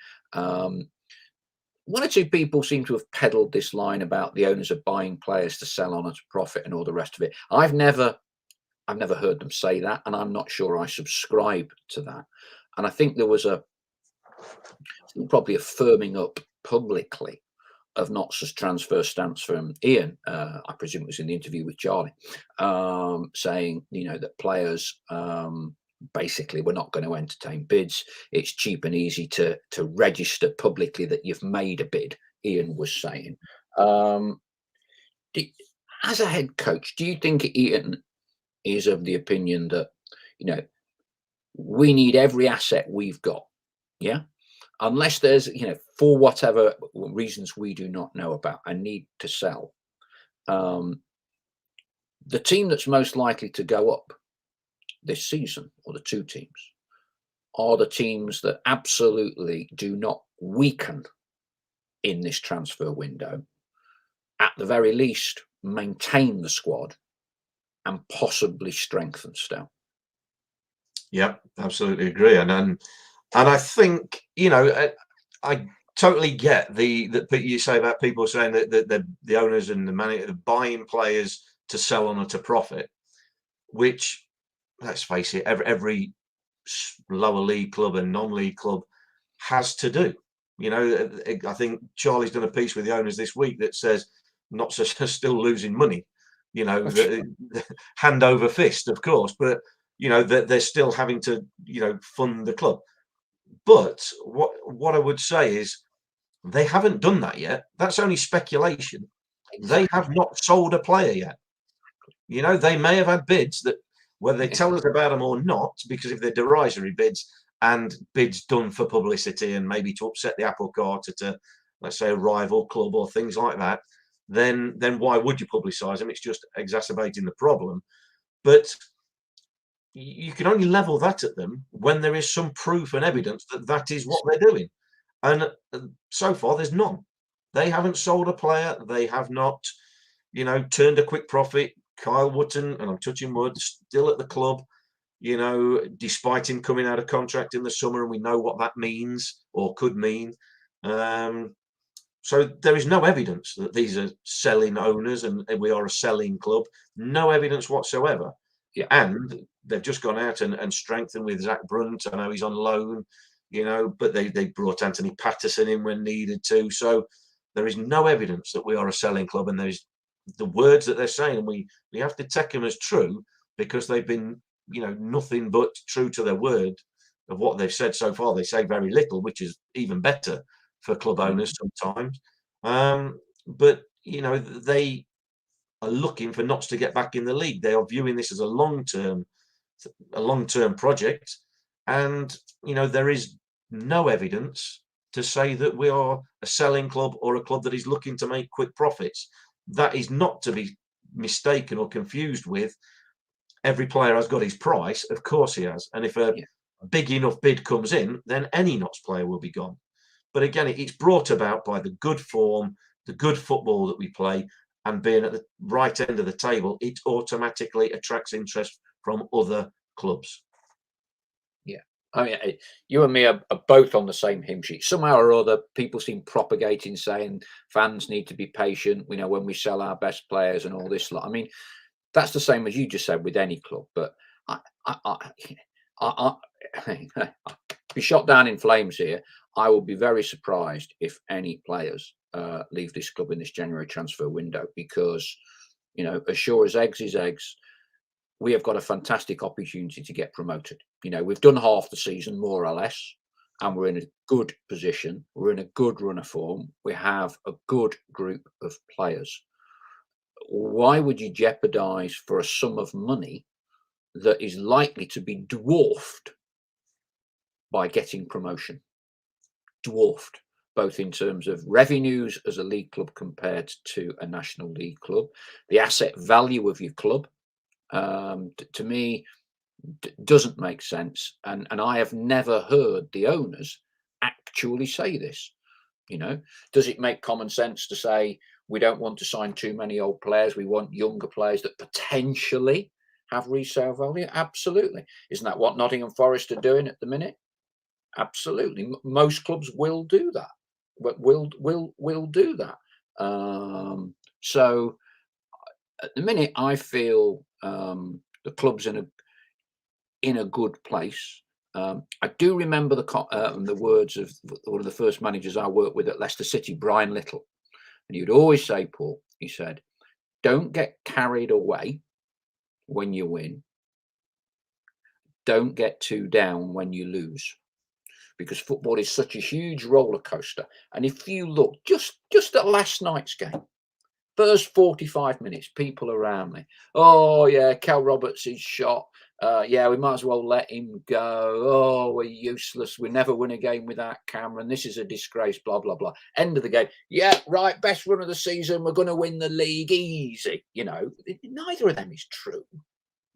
one or two people seem to have peddled this line about the owners are buying players to sell on at a profit and all the rest of it. I've never heard them say that, and I'm not sure I subscribe to that. And I think there was probably a firming up publicly of Notts' transfer stance from Ian. I presume it was in the interview with Charlie, saying, that players basically we're not going to entertain bids. It's cheap and easy to register publicly that you've made a bid. Ian was saying, as a head coach, do you think Ian is of the opinion that we need every asset we've got? Yeah. Unless there's, for whatever reasons we do not know about, a need to sell. The team that's most likely to go up this season, or the two teams, are the teams that absolutely do not weaken in this transfer window. At the very least, maintain the squad and possibly strengthen still. Yeah, absolutely agree. And I think, I totally get that you say about people saying that the owners and the manager are buying players to sell on at a profit, which, let's face it, every lower league club and non-league club has to do. I think Charlie's done a piece with the owners this week that says Notts are still losing money, hand over fist, of course, but that they're still having to, fund the club. But what I would say is they haven't done that yet. That's only speculation. Exactly. They have not sold a player yet. They may have had bids that, whether they tell us about them or not, because if they're derisory bids and bids done for publicity and maybe to upset the apple cart at a, let's say, a rival club or things like that, then why would you publicise them? It's just exacerbating the problem. But you can only level that at them when there is some proof and evidence that is what they're doing. And so far, there's none. They haven't sold a player. They have not, turned a quick profit. Kyle Wootton, and I'm touching wood, still at the club, despite him coming out of contract in the summer, and we know what that means or could mean. So there is no evidence that these are selling owners and we are a selling club. No evidence whatsoever. Yeah. And they've just gone out and strengthened with Zach Brunt. I know he's on loan, but they brought Anthony Patterson in when needed to. So there is no evidence that we are a selling club, and there's the words that they're saying, and we have to take them as true because they've been, nothing but true to their word of what they've said so far. They say very little, which is even better for club owners sometimes. But they are looking for Notts to get back in the league. They are viewing this as a long-term project, and there is no evidence to say that we are a selling club or a club that is looking to make quick profits. That is not to be mistaken or confused with every player has got his price. Of course he has, and if a big enough bid comes in, then any Notts player will be gone. But again, it's brought about by the good form, the good football that we play, and being at the right end of the table, it automatically attracts interest from other clubs. Yeah. I mean, you and me are both on the same hymn sheet. Somehow or other, people seem propagating, saying fans need to be patient, when we sell our best players and all this lot. I mean, that's the same as you just said with any club. But I be shot down in flames here. I will be very surprised if any players leave this club in this January transfer window, because, as sure as eggs is eggs, we have got a fantastic opportunity to get promoted. We've done half the season, more or less, and we're in a good position. We're in a good run of form. We have a good group of players. Why would you jeopardise for a sum of money that is likely to be dwarfed by getting promotion? Dwarfed, both in terms of revenues as a league club compared to a national league club, the asset value of your club. To me, doesn't make sense, and I have never heard the owners actually say this. Does it make common sense to say we don't want to sign too many old players, we want younger players that potentially have resale value? Absolutely. Isn't that what Nottingham Forest are doing at the minute? Absolutely. Most clubs will do that. will do that. So at the minute, I feel the club's in a good place. I do remember the words of one of the first managers I worked with at Leicester City, Brian Little, and he'd always say, Paul, he said, "Don't get carried away when you win. Don't get too down when you lose." Because football is such a huge roller coaster. And if you look just at last night's game, first 45 minutes, people around me, "Oh yeah, Kelle Roos is shot. Yeah, we might as well let him go. Oh, we're useless. We never win a game without Cameron. This is a disgrace, blah, blah, blah." End of the game. "Yeah, right, best run of the season. We're going to win the league easy." Neither of them is true.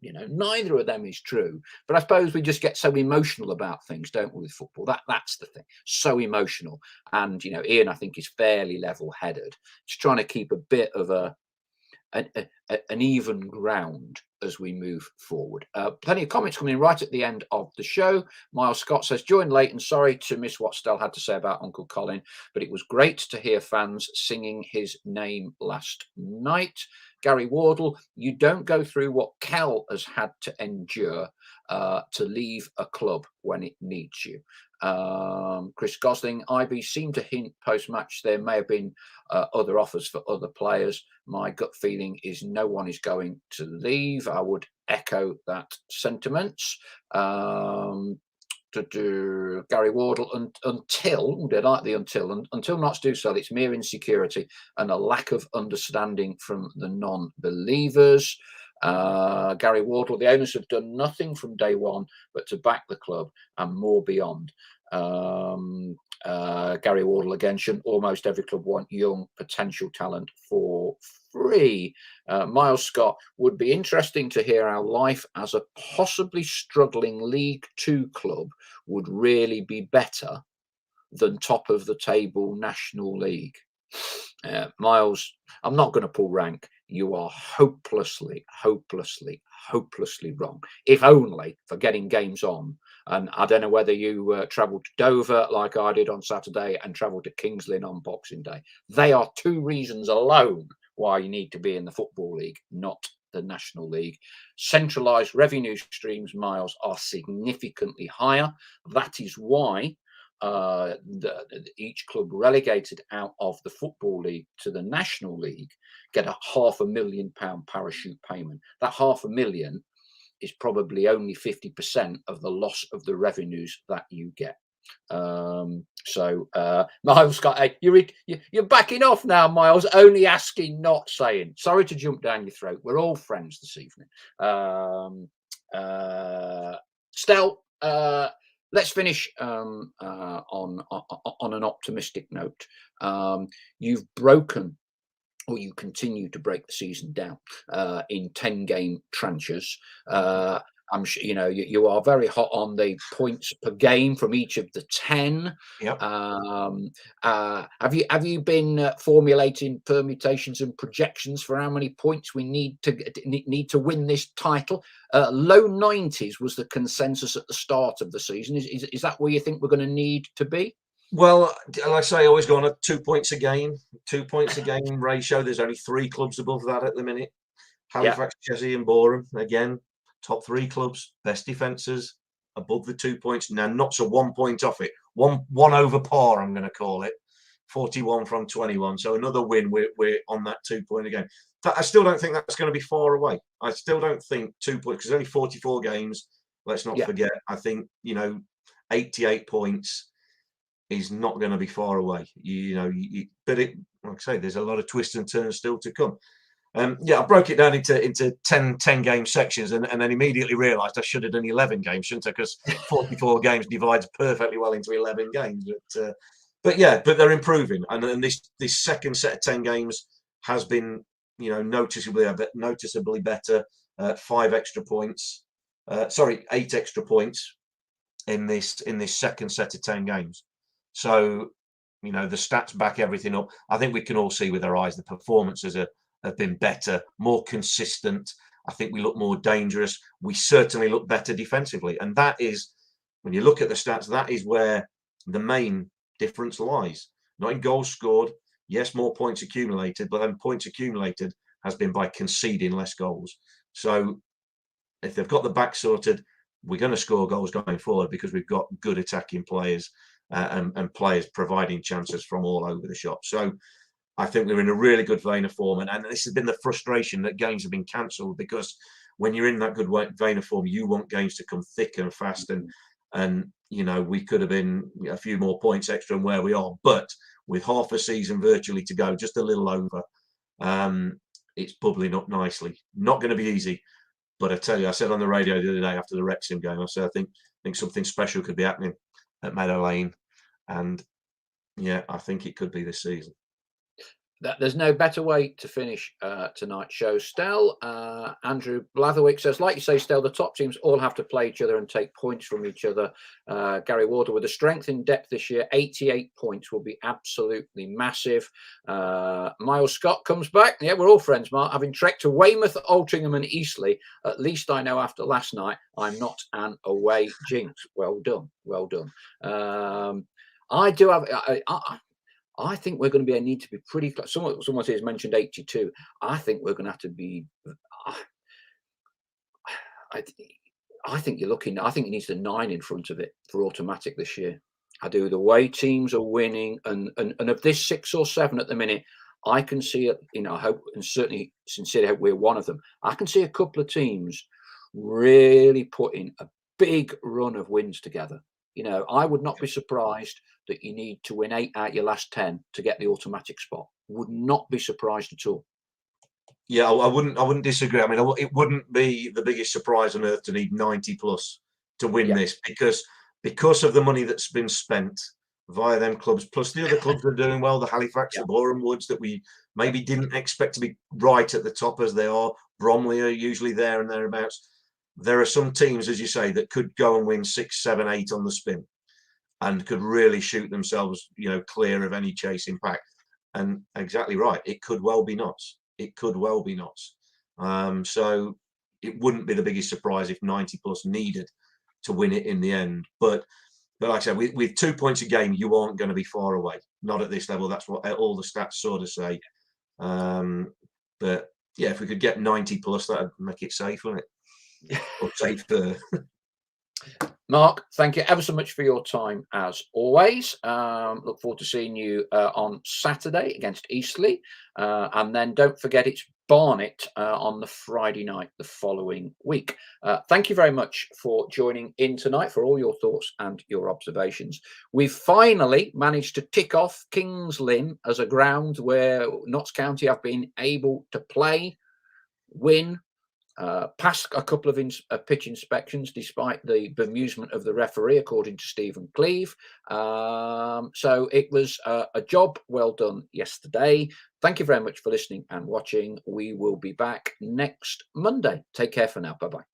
Neither of them is true. But I suppose we just get so emotional about things, don't we, with football? That's the thing. So emotional. And, Ian, I think, is fairly level-headed. Just trying to keep a bit of an even ground as we move forward. Plenty of comments coming in right at the end of the show. Miles Scott says, "Joined late and sorry to miss what Stell had to say about Uncle Colin, but it was great to hear fans singing his name last night." Gary Wardle, "You don't go through what Kelle has had to endure to leave a club when it needs you." Chris Gosling, "IB seemed to hint post-match there may have been other offers for other players. My gut feeling is no one is going to leave." I would echo that sentiment. Gary Wardle, until they like the until not do so, it's mere insecurity and a lack of understanding from the non-believers. Gary Wardle, "The owners have done nothing from day one but to back the club and more beyond." Gary Wardle again, "Shouldn't almost every club want young potential talent for free?" Miles Scott, "Would be interesting to hear how life as a possibly struggling League Two club would really be better than top of the table National League." Miles, I'm not going to pull rank. You are hopelessly wrong. If only for getting games on. And I don't know whether you travelled to Dover like I did on Saturday and travelled to Kings Lynn on Boxing Day. They are two reasons alone why you need to be in the Football League, not the National League. Centralised revenue streams, Miles, are significantly higher. That is why each club relegated out of the Football League to the National League get a £500,000 parachute payment. That £500,000 is probably only 50% of the loss of the revenues that you get. Miles Scott, you're backing off now, Miles. Only asking, not saying. Sorry to jump down your throat. We're all friends this evening. Stell, let's finish on an optimistic note. You've broken, or you continue to break the season down in 10-game tranches. I'm sure you are very hot on the points per game from each of the 10. Yep. Have you been formulating permutations and projections for how many points we need to win this title? Low 90s was the consensus at the start of the season. Is that where you think we're going to need to be? Well, like I say, I always go on a 2 points a game ratio. There's only 3 clubs above that at the minute. Halifax, Chelsea and Boreham, again, top 3 clubs, best defences, above the 2 points. Now, not so 1 point off it. One over par, I'm going to call it. 41 from 21. So another win, we're on that 2 point again. I still don't think that's going to be far away. I still don't think 2 points, because only 44 games. Let's not forget. I think, 88 points is not going to be far away. But like I say, there's a lot of twists and turns still to come. I broke it down into 10 game sections and then immediately realised I should have done 11 games, shouldn't I? Because 44 games divides perfectly well into 11 games. But they're improving, and this second set of 10 games has been noticeably better. 8 extra points in this second set of 10 games. So, the stats back everything up. I think we can all see with our eyes the performances have been better, more consistent. I think we look more dangerous. We certainly look better defensively. And that is, when you look at the stats, that is where the main difference lies. not in goals scored. Yes, more points accumulated, but then points accumulated has been by conceding less goals. So if they've got the back sorted, we're going to score goals going forward because we've got good attacking players and players providing chances from all over the shop. So I think we're in a really good vein of form. And this has been the frustration that games have been cancelled, because when you're in that good vein of form, you want games to come thick and fast. And you know, we could have been a few more points extra than where we are. But with half a season virtually to go, just a little over, it's bubbling up nicely. Not going to be easy. But I tell you, I said on the radio the other day after the Wrexham game, I said, I think something special could be happening at Meadow Lane. And yeah, I think it could be this season. There's no better way to finish tonight's show. Stell, Andrew Blatherwick says, like you say, Stell, the top teams all have to play each other and take points from each other. Gary Warder, with the strength in depth this year, 88 points will be absolutely massive. Miles Scott comes back. Yeah, we're all friends, Mark. Having trekked to Weymouth, Altrincham and Eastleigh, at least I know after last night I'm not an away jinx. Well done. Well done. I do have... I think we're going to need to be pretty close. Someone has mentioned 82. I think we're going to have to be. I think you're looking. I think it needs a 9 in front of it for automatic this year. I do. The way teams are winning, and of this 6 or 7 at the minute, I can see it. You know, I hope, and certainly sincerely hope we're one of them. I can see a couple of teams really putting a big run of wins together. You know, I would not be surprised that you need to win 8 out your last 10 to get the automatic spot. Would not be surprised at all. Yeah, I wouldn't disagree. I mean, it wouldn't be the biggest surprise on earth to need 90 plus to win this, because of the money that's been spent via them clubs, plus the other clubs that are doing well, the Halifax, the Boreham Woods, that we maybe didn't expect to be right at the top as they are. Bromley are usually there and thereabouts. There are some teams, as you say, that could go and win 6, 7, 8 on the spin and could really shoot themselves, you know, clear of any chase impact. And exactly right, it could well be Notts. It could well be Notts. So it wouldn't be the biggest surprise if 90 plus needed to win it in the end. But like I said, with 2 points a game, you aren't going to be far away. Not at this level. That's what all the stats sort of say. But yeah, if we could get 90 plus, that would make it safe, wouldn't it? Or safer. Mark, thank you ever so much for your time as always. Look forward to seeing you on Saturday against Eastleigh. And then don't forget it's Barnet on the Friday night the following week. Thank you very much for joining in tonight, for all your thoughts and your observations. We've finally managed to tick off Kings Lynn as a ground where Notts County have been able to play, win, passed a couple of pitch inspections despite the bemusement of the referee, according to Stephen Cleave. So it was a job well done yesterday. Thank you very much for listening and watching. We will be back next Monday. Take care for now. Bye-bye.